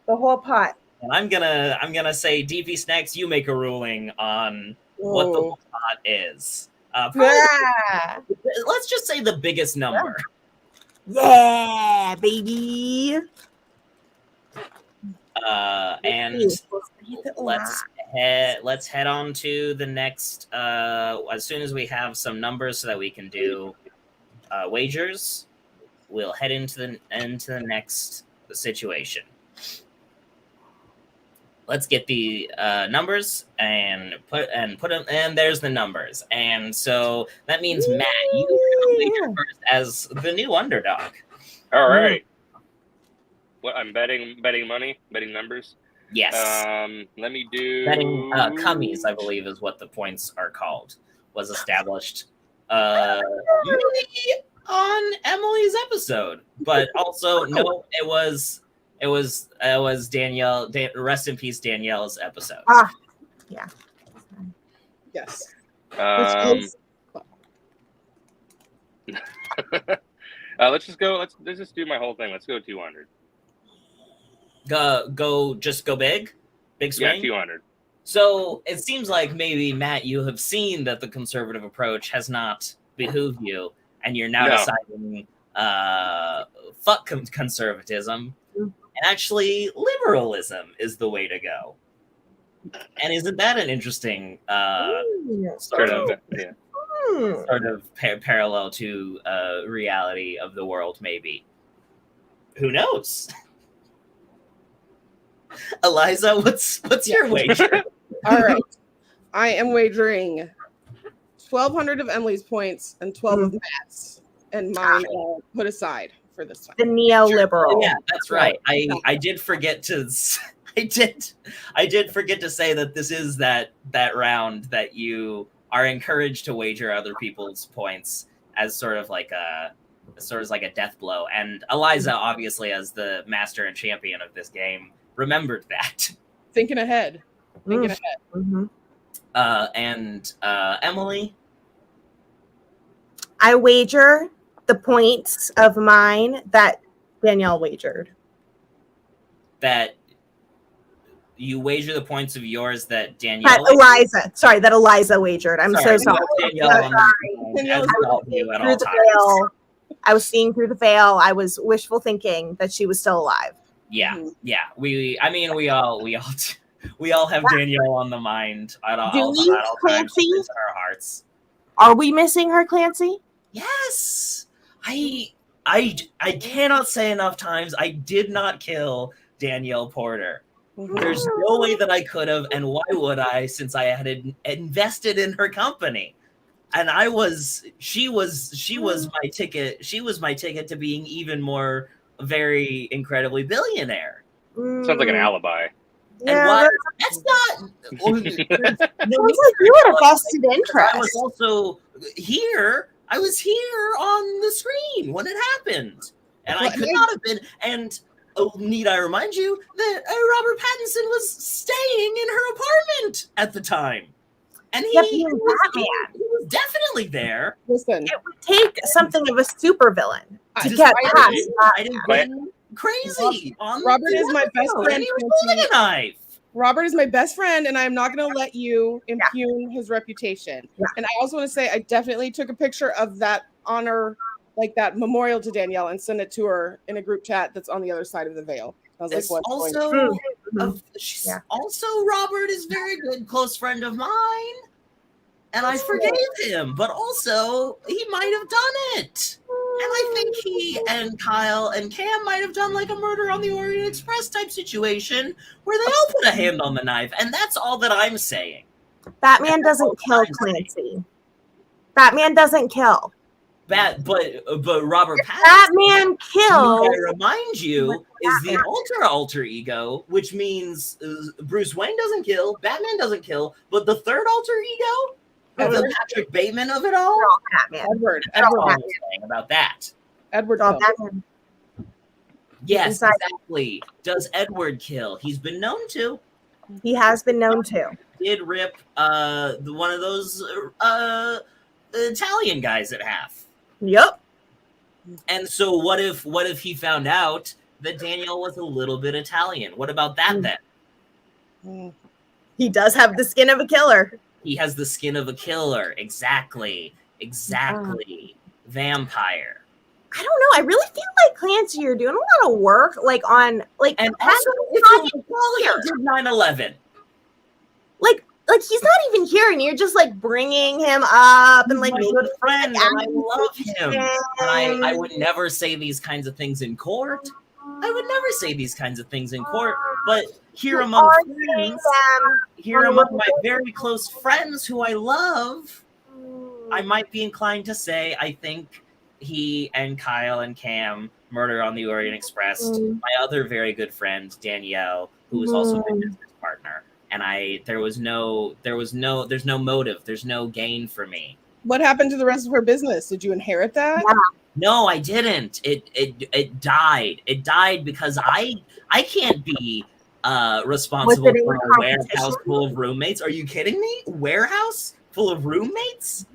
The whole pot. And I'm gonna say, DP Snacks, you make a ruling on what the whole pot is. Let's just say the biggest number. Yeah, baby. And let's head on to the next. As soon as we have some numbers so that we can do wagers, we'll head into the next situation. Let's get the numbers and put them, and there's the numbers. And so that means, Matt, you wager first as the new underdog. All right. What, I'm betting money, betting numbers. Yes. Let me do betting cummies, I believe, is what the points are called. Was established maybe on Emily's episode, but also no, it was Danielle. Rest in peace, Danielle's episode. Yeah. Yes. Let's just go. Let's just do my whole thing. Let's go 200. Go big swing. Yeah, 200. So it seems like maybe, Matt, you have seen that the conservative approach has not behooved you, and you're now deciding fuck conservatism, and actually liberalism is the way to go. And isn't that an interesting sort of parallel to reality of the world? Maybe. Who knows? Eliza, what's your wager? All right, I am wagering 1,200 of Emily's points and 12 of Matt's, and mine put aside for this time. The neoliberal. Yeah, that's right. I did forget to. I did forget to say that this is that round that you are encouraged to wager other people's points as sort of like a death blow. And Eliza, obviously, as the master and champion of this game, remembered that. Thinking ahead. Mm-hmm. And Emily? I wager the points of mine that Danielle wagered. That you wager the points of yours that Danielle. That Eliza wagered. I'm so sorry. Danielle on the veil. I was seeing through the veil. I was wishful thinking that she was still alive. Yeah, yeah. We all have Danielle on the mind at all times in our hearts. Are we missing her, Clancy? Yes. I cannot say enough times I did not kill Danielle Porter. There's no way that I could have, and why would I, since I had invested in her company. And she was my ticket to being even more very incredibly billionaire. Sounds like an alibi. And why? That's not. You had a vested interest. I was also here. I was here on the screen when it happened, and I could not have been. And need I remind you that Robert Pattinson was staying in her apartment at the time, and he was definitely there. Listen, it would take something of a supervillain to get past. Crazy. Robert is my best friend. He was holding a knife. Robert is my best friend, and I'm not going to let you impugn his reputation. Yeah. And I also want to say I definitely took a picture of that honor, like that memorial to Danielle, and sent it to her in a group chat that's on the other side of the veil. I was it's like, also, also, Robert is a very good close friend of mine, and I forgave him, but also he might have done it. And I think he and Kyle and Cam might have done like a Murder on the Orient Express type situation where they all put a hand on the knife. And that's all that I'm saying. Batman doesn't kill Clancy. Batman doesn't kill. But Robert Pattinson, Batman kills. I remind you, is the alter ego, which means Bruce Wayne doesn't kill, Batman doesn't kill, but the third alter ego, the Patrick Bateman of it all, Edward saying about that. Edward. Yes, exactly. Does Edward kill? He's been known to. He has been known to. Did rip one of those Italian guys at half. Yep. And so what if he found out that Danielle was a little bit Italian? What about that then? He does have the skin of a killer. He has the skin of a killer. Exactly. Vampire. I don't know. I really feel like Clancy, you're doing a lot of work, and also he did 9/11. Like he's not even here, and you're just like bringing him up and like my good friend. And I love him. And I would never say these kinds of things in court. But here among my very close friends who I love, I might be inclined to say I think he and Kyle and Cam Murder on the Orient Express. My other very good friend Danielle, who was also my business partner, and there's no motive, there's no gain for me. What happened to the rest of her business? Did you inherit that? Yeah. No, I didn't. It died. It died because I can't be responsible for a warehouse full of roommates. Are you kidding me? Warehouse full of roommates?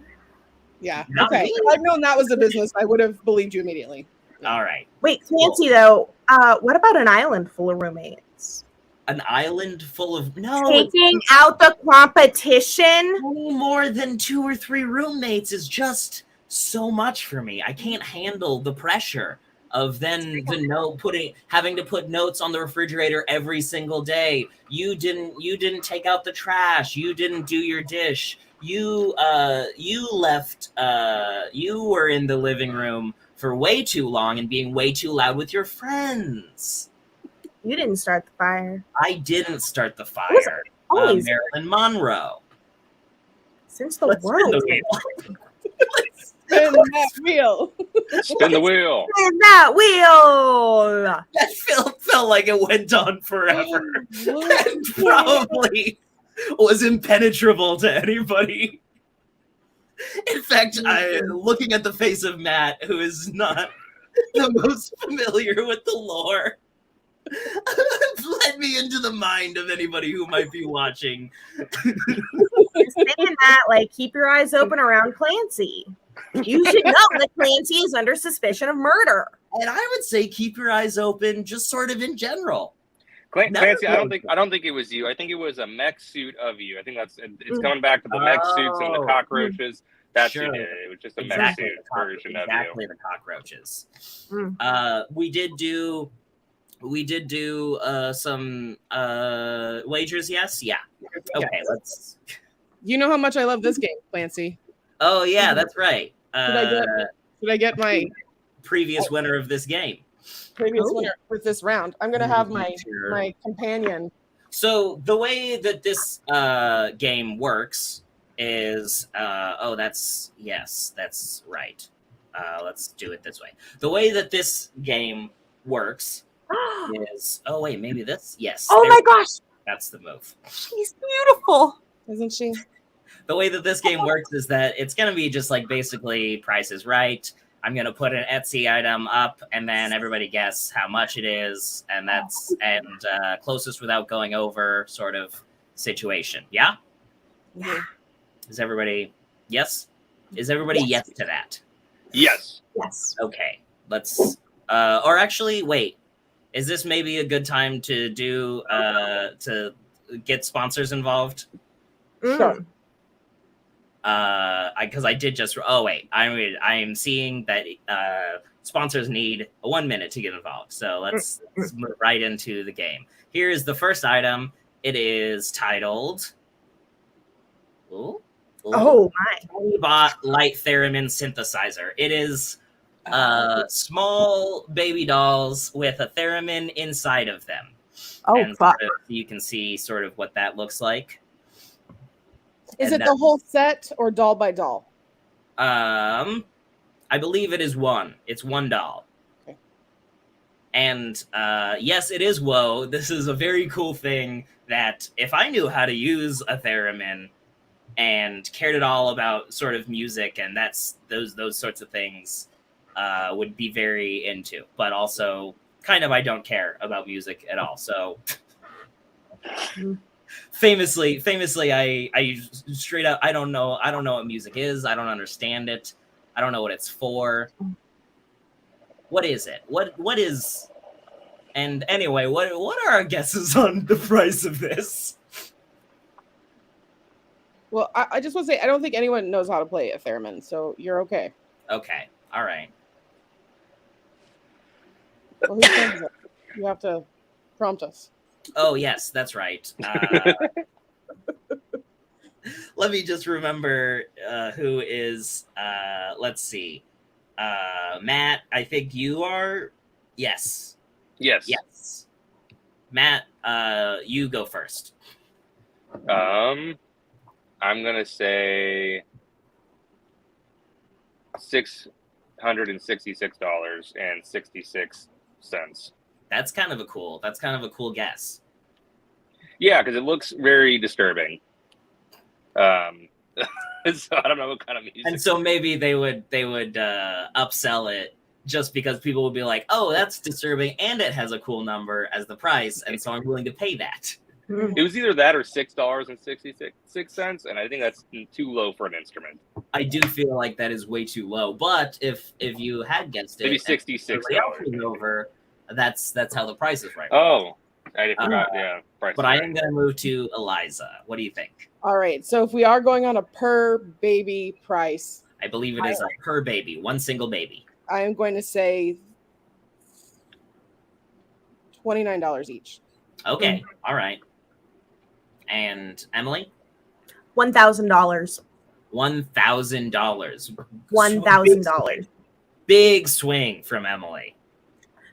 Yeah. Okay. If I'd known that was the business, I would have believed you immediately. All right. Wait, Clancy, though, what about an island full of roommates? An island full of taking out the competition. Any more than 2 or 3 roommates is just so much for me. I can't handle the pressure of then having to put notes on the refrigerator every single day. You didn't take out the trash. You didn't do your dish. You left. You were in the living room for way too long and being way too loud with your friends. You didn't start the fire. I didn't start the fire. Marilyn Monroe. Since the world. Spin that wheel. Spin the wheel. Spin that wheel. That felt like it went on forever. And probably was impenetrable to anybody. In fact, looking at the face of Matt, who is not the most familiar with the lore, led me into the mind of anybody who might be watching. Saying that, keep your eyes open around Clancy. You should know that Clancy is under suspicion of murder. And I would say keep your eyes open just sort of in general. Clancy, I don't think it was you. I think it was a mech suit of you. I think it's coming back to the mech suits and the cockroaches. That's sure. who did it. It was just a mech suit version of you. Exactly, the cockroaches. We did do some wagers. Yes, yeah. Okay, let's. You know how much I love this game, Clancy. Oh yeah, that's right. Should I get my previous winner of this game? Previous winner with this round. I'm gonna have my companion. So the way that this game works is that's right. Let's do it this way. The way that this game works is maybe this. Yes. Oh my gosh, that's the move. She's beautiful, isn't she? The way that this game works is that it's gonna be just like basically Price is Right. I'm gonna put an Etsy item up, and then everybody guess how much it is, and that's closest without going over sort of situation. Yeah. Yeah. Is everybody yes? Is everybody yes to that? Yes. Yes. Okay. Let's. Or actually, wait. Is this maybe a good time to do to get sponsors involved? Sure. Because I did just. Oh wait, I'm seeing that sponsors need 1 minute to get involved. So let's move right into the game. Here is the first item. It is titled. Oh my! Bot Light Theremin Synthesizer. It is small baby dolls with a theremin inside of them. Oh and fuck! Sort of, you can see sort of what that looks like. Is it the whole set or doll by doll? I believe it is one. It's one doll. Okay. And yes, it is whoa. This is a very cool thing that if I knew how to use a theremin and cared at all about sort of music and that's those sorts of things, would be very into. But also kind of I don't care about music at all. So famously I straight up I don't know what music is. I don't understand it. I don't know what it's for. What is it? What is? And anyway, what are our guesses on the price of this? Well, I just want to say I don't think anyone knows how to play a theremin, so you're okay. Okay, all right. Well, who sings it? You have to prompt us. Oh yes, that's right. Let me just remember who is. Let's see. Matt, I think you are. Yes. Yes. Yes. Matt, you go first. I'm gonna say $666.66. That's kind of a cool guess. Yeah, because it looks very disturbing. So I don't know what kind of music. And so maybe they would upsell it just because people would be like, "Oh, that's disturbing, and it has a cool number as the price, and so I'm willing to pay that." It was either that or $6.66, and I think that's too low for an instrument. I do feel like that is way too low. But if you had guessed it, maybe $66 over, that's how the price is right. Oh, I forgot. Yeah, price. But I am going to move to Eliza. What do you think? All right. So if we are going on a per baby price, I believe it is a per baby, one single baby. I am going to say $29 each. Okay. All right. And Emily? $1,000. $1,000. $1,000. Big swing from Emily.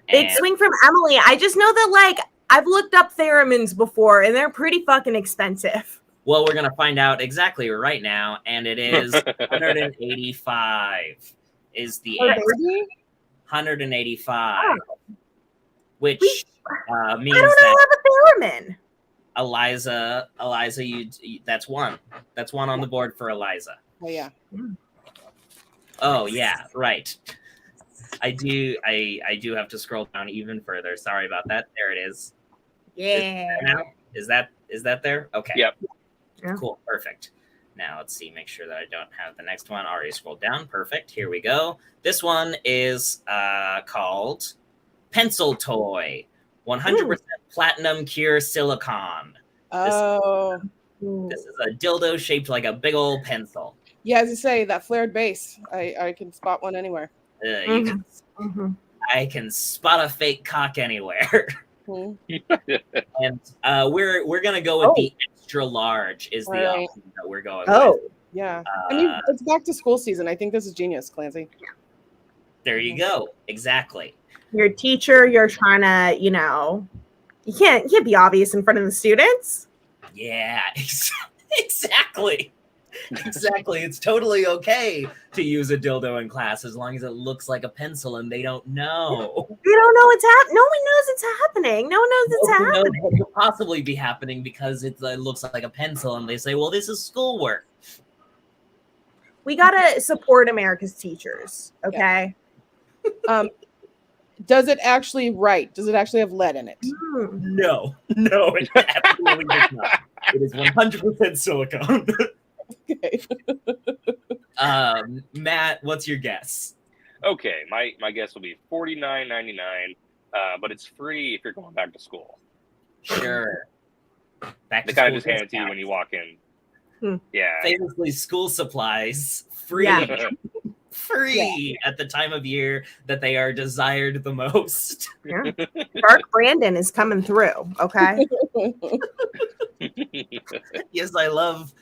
Big swing from Emily. I just know that, like, I've looked up theremins before, and they're pretty fucking expensive. Well, we're going to find out exactly right now, and it is $185 is the answer. 185, which means I don't know that a theremin. Eliza, you that's one on the board for Eliza. Oh yeah. Oh yeah, right. I do have to scroll down even further. Sorry about that. There it is. Yeah. Is that there? Okay. Yep. Yeah. Cool. Perfect. Now let's see. Make sure that I don't have the next one. Already scrolled down. Perfect. Here we go. This one is called Pencil Toy. 100% Platinum Cure Silicon. Oh, This is a dildo shaped like a big old pencil. yeah. As you say, that flared base, I can spot one anywhere. You can, I can spot a fake cock anywhere. And we're gonna go with the extra large is the option that we're going with. Yeah. I mean, it's back to school season. I think this is genius, Clancy. There you go. Exactly. You're a teacher. You're trying to, you can't be obvious in front of the students. Yeah, exactly. Exactly. It's totally okay to use a dildo in class as long as it looks like a pencil and they don't know. They don't know it's happening. No one knows it's happening. No one knows it's happening. Knows what could possibly be happening because it looks like a pencil and they say, well, this is schoolwork. We got to support America's teachers, okay? Yeah. Does it actually write? Does it actually have lead in it? No, it absolutely does not. It is 100% silicone. Okay. Matt, what's your guess? Okay, my guess will be $49.99, but it's free if you're going back to school. Sure. They kind of just hand it to you when you walk in. Yeah. Famously, school supplies free. Yeah. Free at the time of year that they are desired the most. Yeah. Dark Brandon is coming through, okay? Yes, I love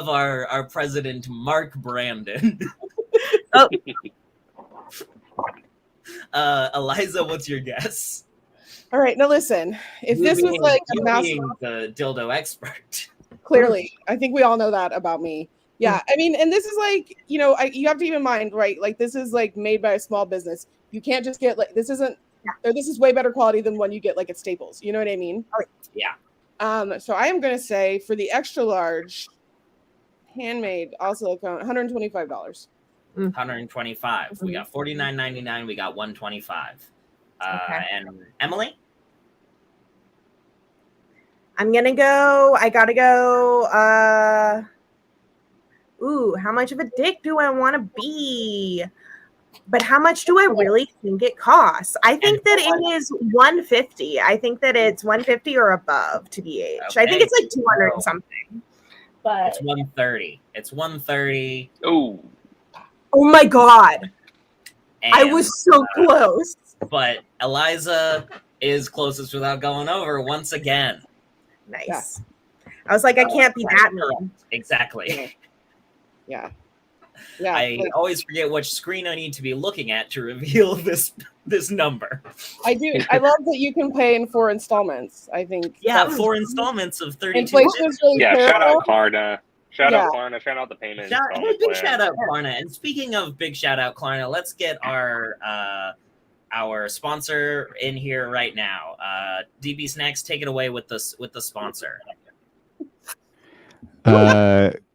our president, Mark Brandon. Eliza, what's your guess? All right, now listen. If this was like a being the dildo expert, clearly, I think we all know that about me. Yeah, I mean, and this is like, you have to keep in mind, right? Like, this is like made by a small business. You can't just get like this is way better quality than one you get like at Staples. You know what I mean? Yeah. So I am gonna say for the extra large, handmade, also $125. $125. We got $49.99. We got $125. And Emily, I'm gonna go. I gotta go. How much of a dick do I want to be? But how much do I really think it costs? I think that it is $150. I think that it's $150 or above to BH. Okay. I think it's like 200 and something. But it's $130. It's $130. Oh my God. And, I was so close. But Eliza is closest without going over once again. Nice. Yeah. I was like, I can't be that mean. Exactly. Yeah. I always forget which screen I need to be looking at to reveal this number. I do. I love that you can pay in 4 installments. I think. Yeah, 4 installments of 32. Inflation is really terrible. Shout out Klarna. Shout out Klarna. Shout out the payment. Big shout out Klarna. And speaking of big shout out Klarna, let's get our sponsor in here right now. DB Snacks, take it away with the sponsor.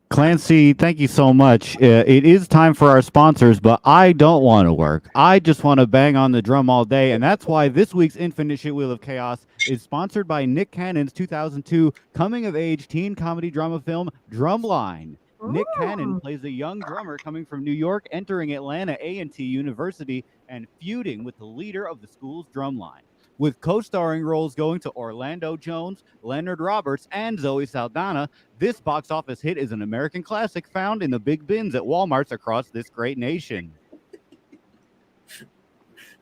Clancy, thank you so much. It is time for our sponsors, but I don't want to work. I just want to bang on the drum all day, and that's why this week's Infinite Shitwheel of Chaos is sponsored by Nick Cannon's 2002 coming-of-age teen comedy drama film, Drumline. Nick Cannon plays a young drummer coming from New York, entering Atlanta A&T University, and feuding with the leader of the school's drumline. With co-starring roles going to Orlando Jones, Leonard Roberts, and Zoe Saldana, this box office hit is an American classic found in the big bins at Walmarts across this great nation.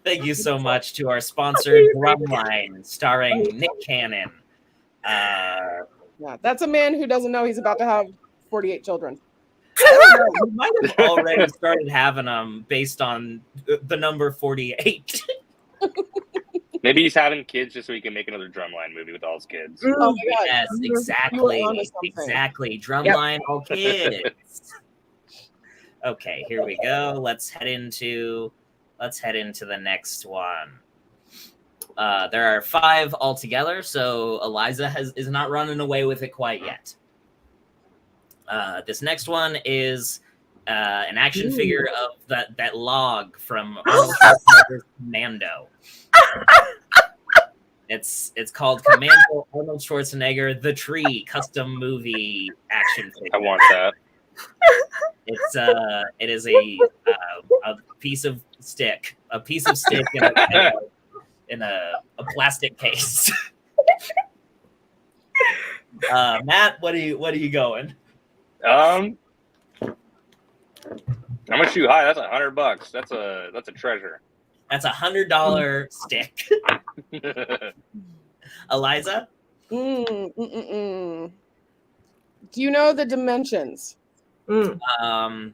Thank you so much to our sponsor, Drumline, starring Nick Cannon. Yeah, that's a man who doesn't know he's about to have 48 children. You might have already started having them based on the number 48. Maybe he's having kids just so he can make another Drumline movie with all his kids. Oh my God. Yes, exactly. Exactly. Drumline, all kids. Okay, here we go. Let's head into the next one. There are 5 altogether, so Eliza is not running away with it quite yet. This next one is an action figure of that log from Arnold Schwarzenegger's Commando. It's called Commando Arnold Schwarzenegger The Tree custom movie action figure. I want that. It is a piece of stick in a plastic case. Matt, what are you going? I'm gonna shoot high. That's $100. That's a treasure. That's $100 stick. Eliza? Do you know the dimensions? I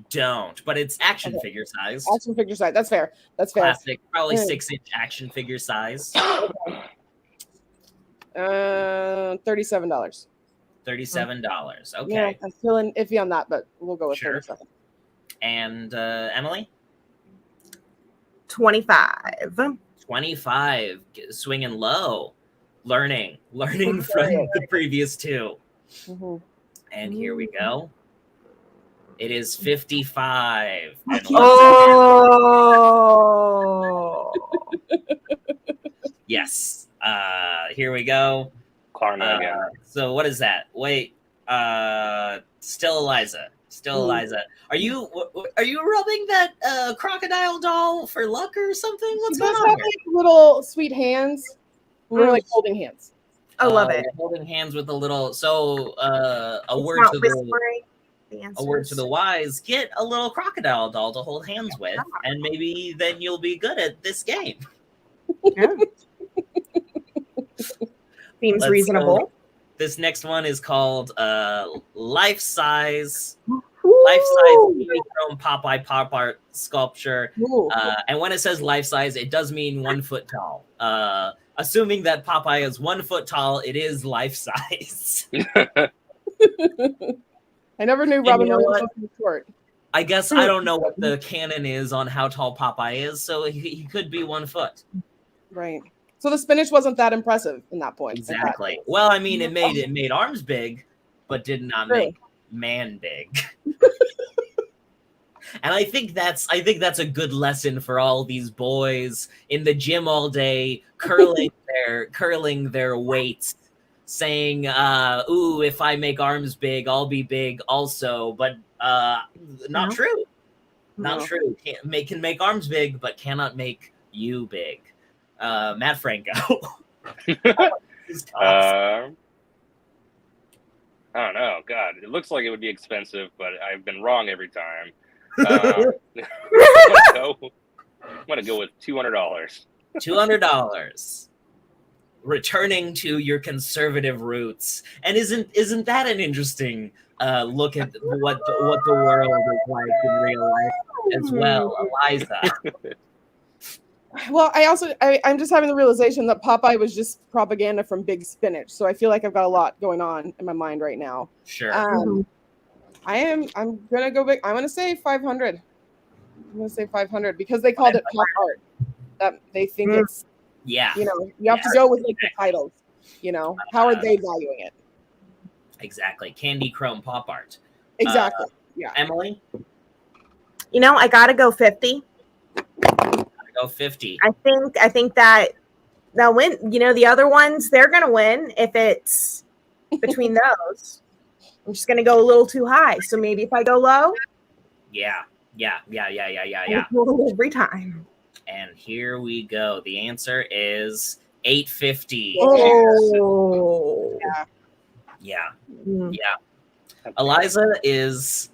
don't, but it's action figure size. Action figure size. That's fair. That's fair. Classic, probably 6-inch action figure size. $37. $37. Okay. Yeah, I'm feeling iffy on that, but we'll go with 37. And Emily? 25. 25. Swinging low. Learning from the previous two. Mm-hmm. And here we go. It is 55. Oh. Yes. Here we go. Klarna again. So what is that? Wait. Still Eliza. Are you rubbing that crocodile doll for luck or something? What's She going does on? have like little sweet hands. We're like holding hands. I love it. Holding hands with a little. So a It's word not to whispering the a word to answers. the wise: get a little crocodile doll to hold hands with, and maybe then you'll be good at this game. Yeah. Seems Let's reasonable. go. This next one is called life-size Chrome Popeye pop art sculpture. And when it says life-size, it does mean 1 foot tall. Assuming that Popeye is 1 foot tall, it is life-size. I never knew Robin Williams was short. I guess I don't know what the canon is on how tall Popeye is, so he could be 1 foot. Right. So the spinach wasn't that impressive in that point. Exactly. Well, I mean, it made arms big, but did not make man big. And I think that's a good lesson for all these boys in the gym all day, curling their weights, saying, "Ooh, if I make arms big, I'll be big also." But not true. Not true. Can make arms big, but cannot make you big. Matt Franco. I don't know. God, it looks like it would be expensive, but I've been wrong every time. I'm gonna go with $200. $200. Returning to your conservative roots, and isn't that an interesting look at what the world is like in real life as well, Eliza? Well, I'm just having the realization that Popeye was just propaganda from Big Spinach, so I feel like I've got a lot going on in my mind right now. Sure. I'm gonna go big. I'm gonna say 500. I'm gonna say 500 because they called it pop art. That they think it's you have to go with like the titles. How are they valuing it? Exactly. Candy Chrome pop art. Exactly. Yeah. Emily? I gotta go 50. Go 50. I think that they'll win. The other ones, they're gonna win if it's between those. I'm just gonna go a little too high. So maybe if I go low. Yeah. Every time. And here we go. The answer is 850. Oh. Yeah. Eliza is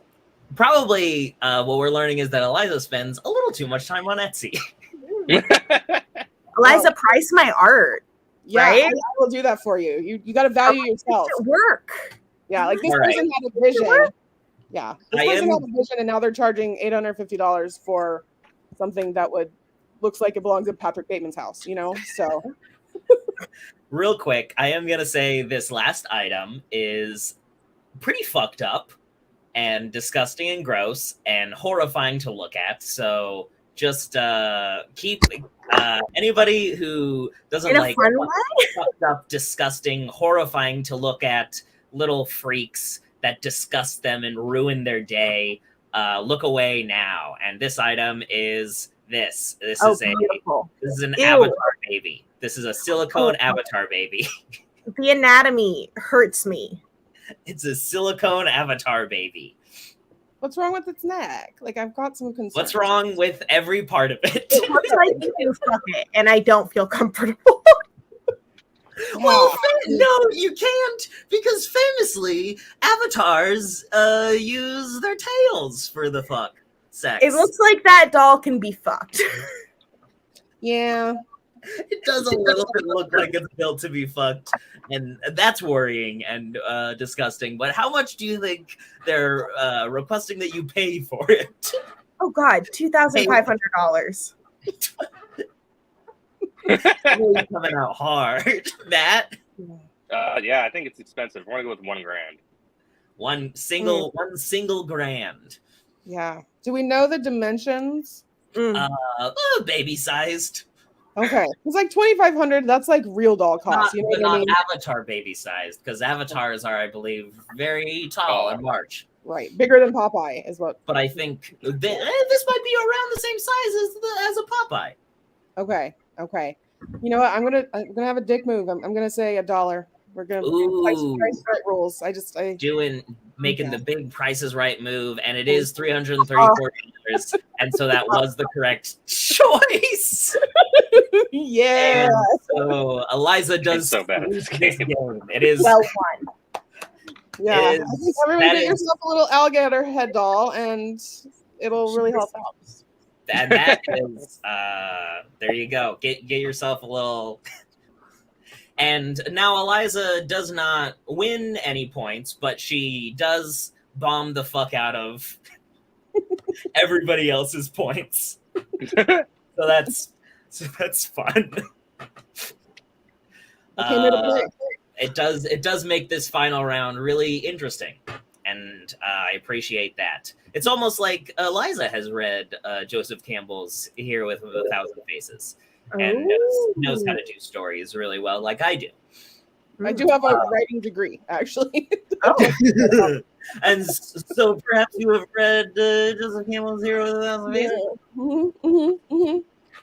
probably what we're learning is that Eliza spends a little too much time on Etsy. Eliza, price my art. Yeah, right? I will do that for you. You got to value yourself. Work. Yeah, like this person had a vision. Yeah, this person had a vision, and now they're charging $850 for something that looks like it belongs in Patrick Bateman's house. So. Real quick, I am gonna say this last item is pretty fucked up and disgusting and gross and horrifying to look at. So just keep anybody who doesn't like fucked up, disgusting, horrifying to look at little freaks that disgust them and ruin their day. Look away now. And this item is this. This is an avatar baby. This is a silicone avatar baby. The anatomy hurts me. It's a silicone avatar baby. What's wrong with its neck? Like, I've got some concerns. What's wrong with every part of it? It looks like you fuck it, and I don't feel comfortable. Well, no, you can't, because famously, avatars use their tails for the fuck sex. It looks like that doll can be fucked. Yeah. It does a little bit look like it's built to be fucked, and that's worrying and disgusting. But how much do you think they're requesting that you pay for it? Oh God, $2,500. Really coming out hard, Matt. Yeah, I think it's expensive. I want to go with $1,000. One single grand. Yeah. Do we know the dimensions? Baby sized. Okay. It's like 2,500. That's like real doll cost. You know But what I not mean? Avatar baby sized, because avatars are, I believe, very tall and large. Right. Bigger than Popeye is what. But I think this might be around the same size as a Popeye. Okay. Okay. You know what? I'm gonna have a dick move. I'm gonna say $1. We're gonna price right rules. Making the big Price is Right move, and it is $334, and so that was the correct choice. Yeah. And so Eliza does It's so bad at this game. It is Well won. Yeah. I think everyone get yourself a little alligator head doll, and it'll really help out. and that is there you go. Get yourself a little. And now Eliza does not win any points, but she does bomb the fuck out of everybody else's points. So that's fun. It does make this final round really interesting, and I appreciate that. It's almost like Eliza has read Joseph Campbell's Here with 1,000 Faces. And knows how to do stories really well, like I do. I do have a writing degree, actually. And so perhaps you have read Joseph Campbell's Hero with 1,000 Faces?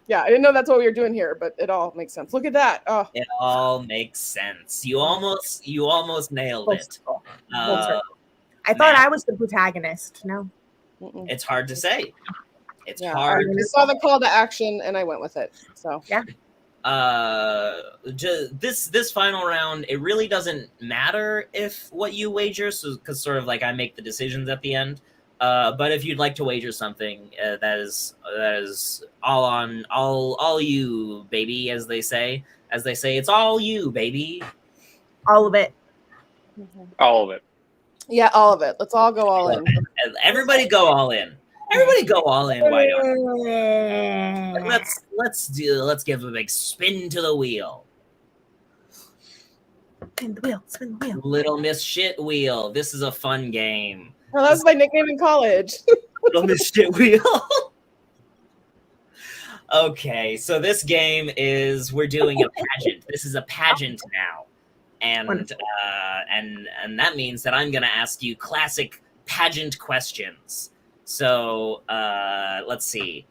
Yeah, I didn't know that's what we were doing here, but it all makes sense. Look at that. Oh. It all makes sense. You almost nailed it. I thought I was the protagonist. No. It's hard to say. It's Yeah, hard. I saw the call to action and I went with it. So yeah. This final round, it really doesn't matter if what you wager, because sort of like I make the decisions at the end. But if you'd like to wager something, that is all you, baby, as they say, it's all you, baby. All of it. All of it. Yeah, all of it. Let's all go all in. Everybody go all in. Everybody go all in. Why don't? Let's give a big spin to the wheel. Spin the wheel. Spin the wheel. Little Miss Shitwheel. This is a fun game. Well, that was my nickname in college. Little Miss Shitwheel. Okay, so this game is we're doing a pageant. This is a pageant now, and that means that I'm going to ask you classic pageant questions. So let's see.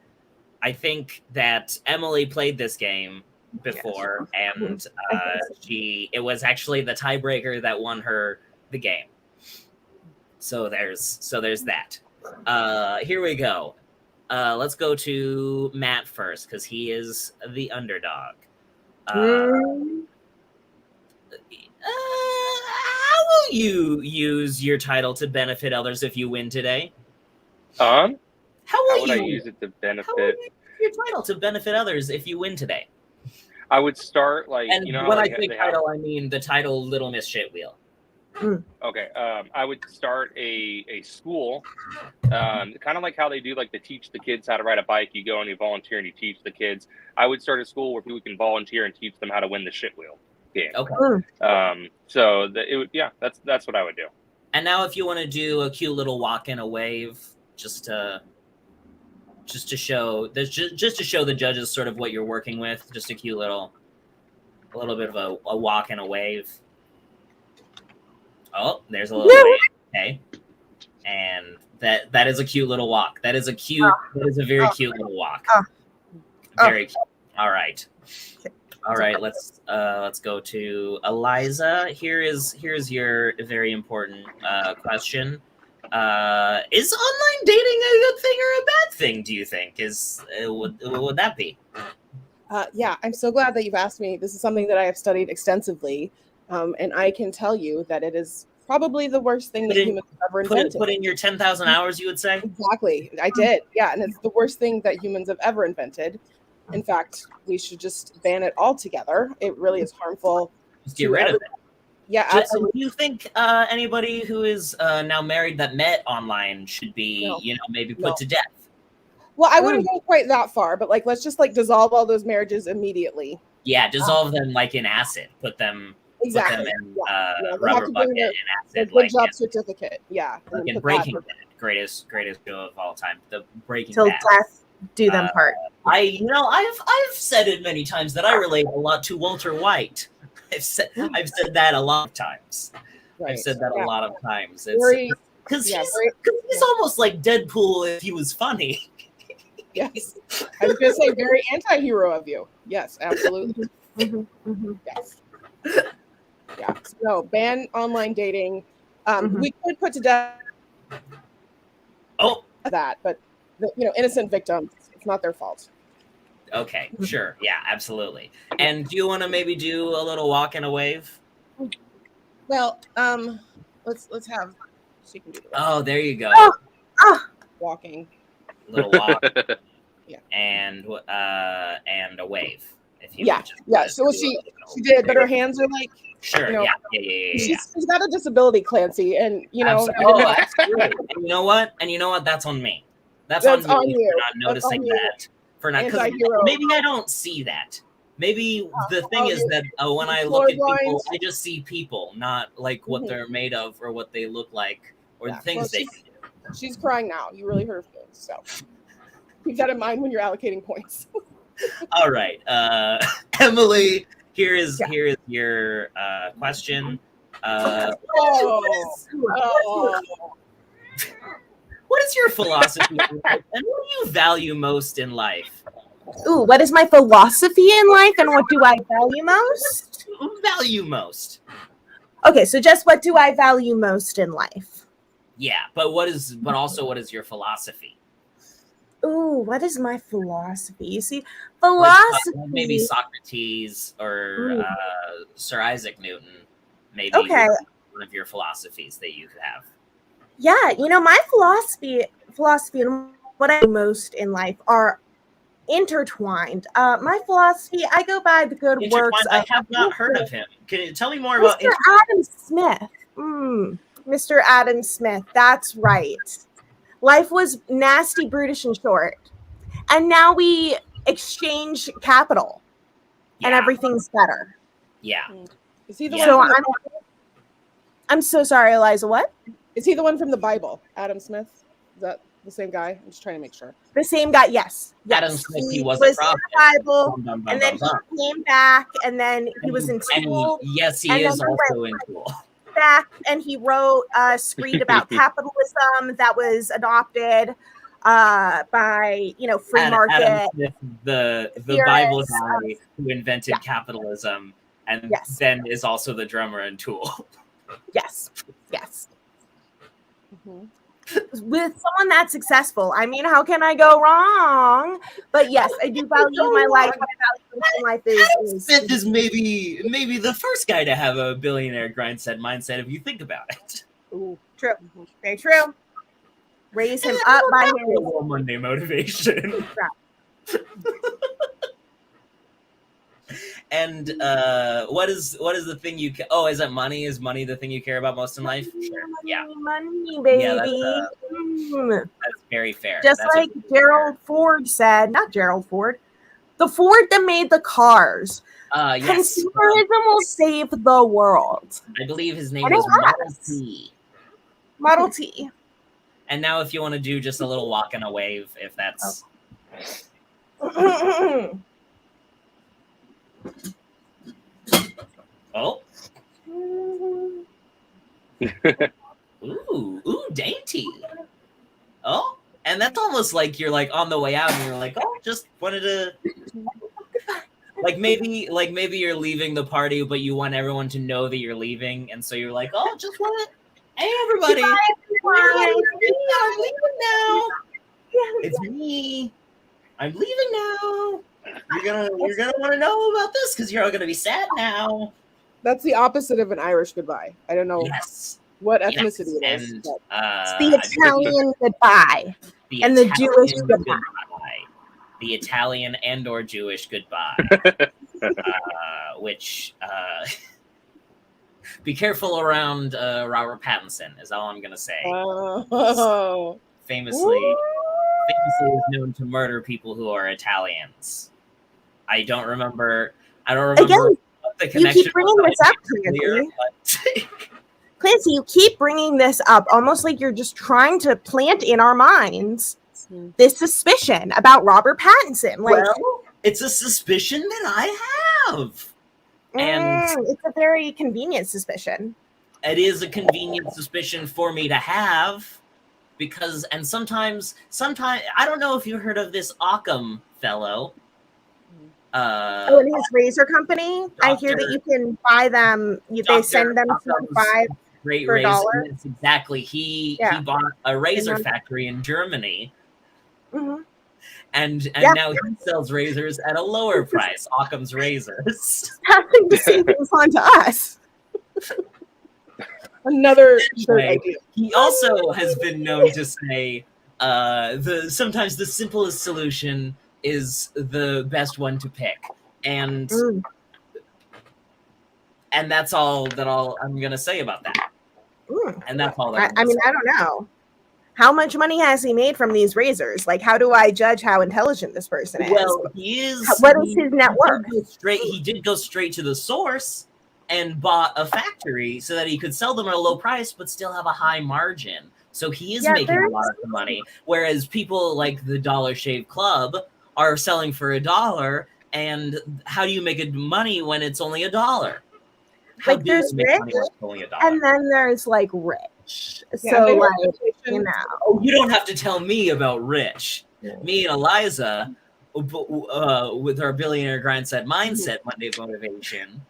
I think that Emily played this game before, and it was actually the tiebreaker that won her the game. So there's that. Here we go. Let's go to Matt first because he is the underdog. How will you use your title to benefit others if you win today? How would I use it to benefit? How would you use your title to benefit others if you win today? I would start and when I say title, I mean the title Little Miss Shitwheel. Okay, I would start a school, kind of like how they do, like, to teach the kids how to ride a bike. You go and you volunteer and you teach the kids. I would start a school where people can volunteer and teach them how to win the shitwheel game. Okay. So that's what I would do. And now, if you want to do a cute little walk and a wave, just to show the judges sort of what you're working with, just a cute a little bit of a walk and a wave. Oh, there's a little wave. Okay. And that is a cute little walk. That is a very cute little walk. Very cute. All right. All right, let's go to Eliza. Here's your very important question. Is online dating a good thing or a bad thing, do you think? Would that be? Yeah, I'm so glad that you've asked me. This is something that I have studied extensively, and I can tell you that it is probably the worst thing that humans have ever invented. Put in your 10,000 hours, you would say? Exactly. I did. Yeah, and it's the worst thing that humans have ever invented. In fact, we should just ban it altogether. It really is harmful. Just get rid of it. Yeah, absolutely. Do you think anybody who is now married that met online should be, maybe put to death? Well, I wouldn't go quite that far, but like, let's just like dissolve all those marriages immediately. Yeah, dissolve them like in acid. Put them exactly. in rubber bucket and acid. Good job certificate. Yeah. Like in Breaking Bad, greatest show of all time. The Breaking Till Bad. death do them part. I've said it many times that I relate a lot to Walter White. I've said that a lot of times. Right. I've said that a lot of times. Because he's almost like Deadpool if he was funny. Yes. I was going to say, very anti-hero of you. Yes, absolutely. Yes. Yeah. So, ban online dating. We could put to death that, but innocent victims, it's not their fault. Okay, sure. Yeah, absolutely. And do you want to maybe do a little walk and a wave? Well, let's have she can do the Oh, there you go. walking. Little walk. Yeah. And a wave. If you yeah. So she did, but her hands are like sure. Yeah. She's got a disability, Clancy, and absolutely. And you know what? That's on me. That's on you for not noticing that. For not, because maybe I don't see that. Maybe the thing is that when I look at people, I just see people, not like what they're made of or what they look like or the things they can do. She's crying now. You really hurt her feelings, so keep that in mind when you're allocating points. All right, Emily. Here is your question. What is your philosophy in life, and what do you value most in life? Ooh, what is my philosophy in life, and what do I value most? Okay, so just what do I value most in life? Yeah, but also what is your philosophy? Ooh, what is my philosophy? You see, philosophy. Like maybe Socrates or Sir Isaac Newton. Maybe one of your philosophies that you could have. Yeah, my philosophy and what I do most in life are intertwined. My philosophy, I go by the good works. I have not heard of him. Can you tell me more about Mr. Adam Smith? Mr. Adam Smith, that's right. Life was nasty, brutish, and short. And now we exchange capital. And everything's better. Yeah. Is he the one? I'm so sorry, Eliza. What? Is he the one from the Bible? Adam Smith? Is that the same guy? I'm just trying to make sure. The same guy, yes. Adam Smith, he was a prophet. In the Bible, and then he came back, and then he was in school. He is also in school. Back, and he wrote a screed about capitalism that was adopted by free market. Adam Smith, the Bible guy who invented capitalism, and then is also the drummer in Tool. Yes. With someone that successful, I mean, how can I go wrong? But yes, I do value my life. What I value in life is Smith is maybe the first guy to have a billionaire mindset if you think about it. Ooh, true. Very true. Raise him up by his Monday motivation. And what is the thing you is that money? Is money the thing you care about most in life? Sure. Money, baby. Yeah, that's very fair. Just like Gerald Ford said, not Gerald Ford, the Ford that made the cars. Yes. Consumerism will save the world. I believe his name is Model T. Model T. And now if you want to do just a little walk and a wave, if that's... Oh. Ooh, dainty. Oh, and that's almost like you're like on the way out and you're like, oh, just wanted to like maybe you're leaving the party, but you want everyone to know that you're leaving, and so you're like, oh, just want to, hey everybody, I'm leaving now. It's me. I'm leaving now. You're gonna want to know about this because you're all gonna be sad now. That's the opposite of an Irish goodbye. I don't know Yes. what ethnicity it is. And but- It's the Italian goodbye and the Jewish goodbye. The Italian and or Jewish goodbye. Which be careful around Robert Pattinson is all I'm gonna say. Oh. Famously is known to murder people who are Italians. I don't remember Again, what the you connection keep bringing was. this up, Clear, Clancy. Clancy, you keep bringing this up almost like you're just trying to plant in our minds this suspicion about Robert Pattinson. Like, well, it's a suspicion that I have. And it's a very convenient suspicion. it is a convenient suspicion for me to have because, and sometimes, I don't know if you heard of this Occam fellow. And his razor company, I hear that you can buy them. They send them to buy great for razor. $1. Yes, exactly. He bought a razor factory in Germany. Mm-hmm. And now he sells razors at a lower price. Occam's razors. Passing the savings on to us. Another shirt idea. He also has been known to say sometimes the simplest solution is the best one to pick, and that's all I'm gonna say about that. And that's all. I mean, I don't know. How much money has he made from these razors? Like, how do I judge how intelligent this person is? Well, he is. What is his net worth? He did go straight to the source and bought a factory so that he could sell them at a low price, but still have a high margin. So he is making a lot of money. Whereas people like the Dollar Shave Club are selling for $1. And how do you make money when it's only $1? Like, there's rich, and then there's like rich. So, like, you know, you don't have to tell me about rich. Me and Eliza, with our billionaire grindset mindset, Monday motivation,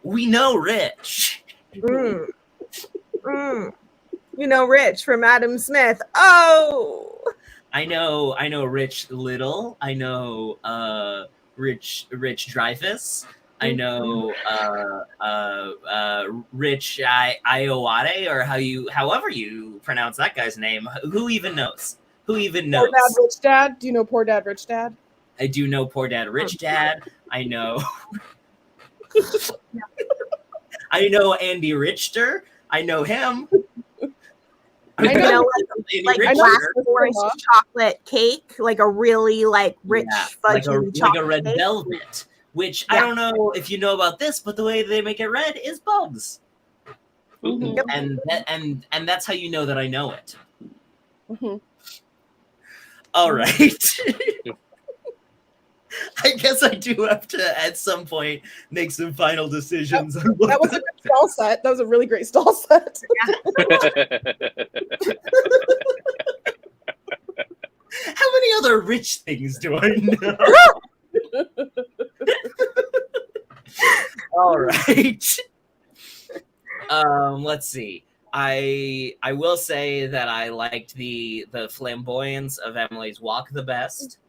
we know rich. You know Rich from Adam Smith. Oh, I know Rich Little. I know Rich Dreyfuss. I know Rich Iowade, or however you pronounce that guy's name. Who even knows? Poor Dad, Rich Dad. Do you know Poor Dad, Rich Dad? I do know Poor Dad, Rich Dad. I know. I know Andy Richter. I know him. I know, like Black Forest chocolate cake, like a really rich fudgy chocolate like a red velvet. Which I don't know if you know about this, but the way they make it red is bugs. And that's how you know that I know it. All right. I guess I do have to, at some point, make some final decisions. That was a good stall set. That was a really great stall set. How many other rich things do I know? All right. Let's see. I will say that I liked the flamboyance of Emily's walk the best.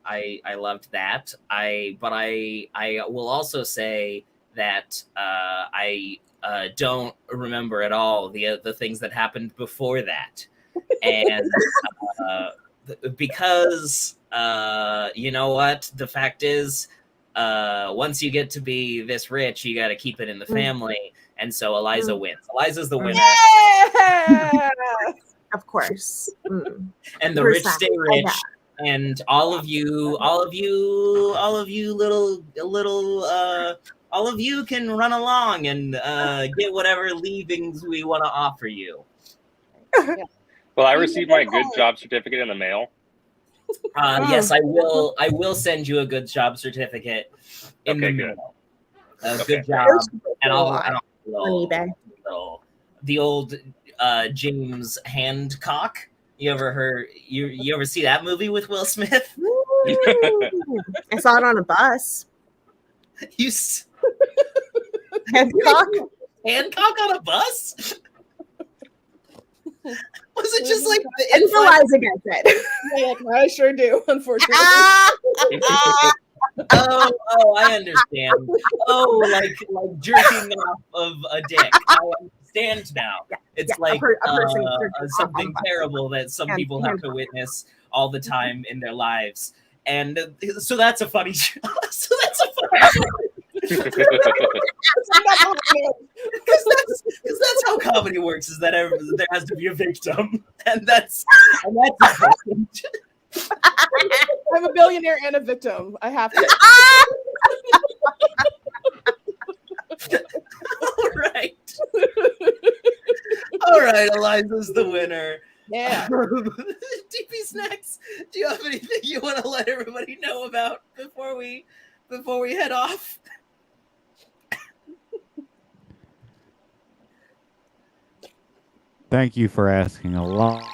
I loved that. But I will also say that I don't remember at all the things that happened before that, and because you know what, the fact is, once you get to be this rich, you got to keep it in the family, and so Eliza wins. Eliza's the winner. Yeah! Of course. And the rich stay rich. And all of you can run along and get whatever leavings we want to offer you. Well, I received my good job certificate in the mail. Yes, I will send you a good job certificate in the mail. Good job, and I'll on eBay. The old James Hancock. You ever you ever see that movie with Will Smith? I saw it on a bus. Hancock on a bus? Was it just like the I think Eliza gets it. Yeah, I sure do, unfortunately. Oh, I understand. Oh, like jerking off of a dick. I understand now. It's like a person something terrible that some people have to witness all the time in their lives. And so that's a funny joke. So that's a funny joke. Because that's how comedy works, is that there has to be a victim. And that's important. I'm a billionaire and a victim. I have to. All right, Eliza's the winner. Yeah. DP Snacks, do you have anything you want to let everybody know about before we head off? Thank you for asking a lot.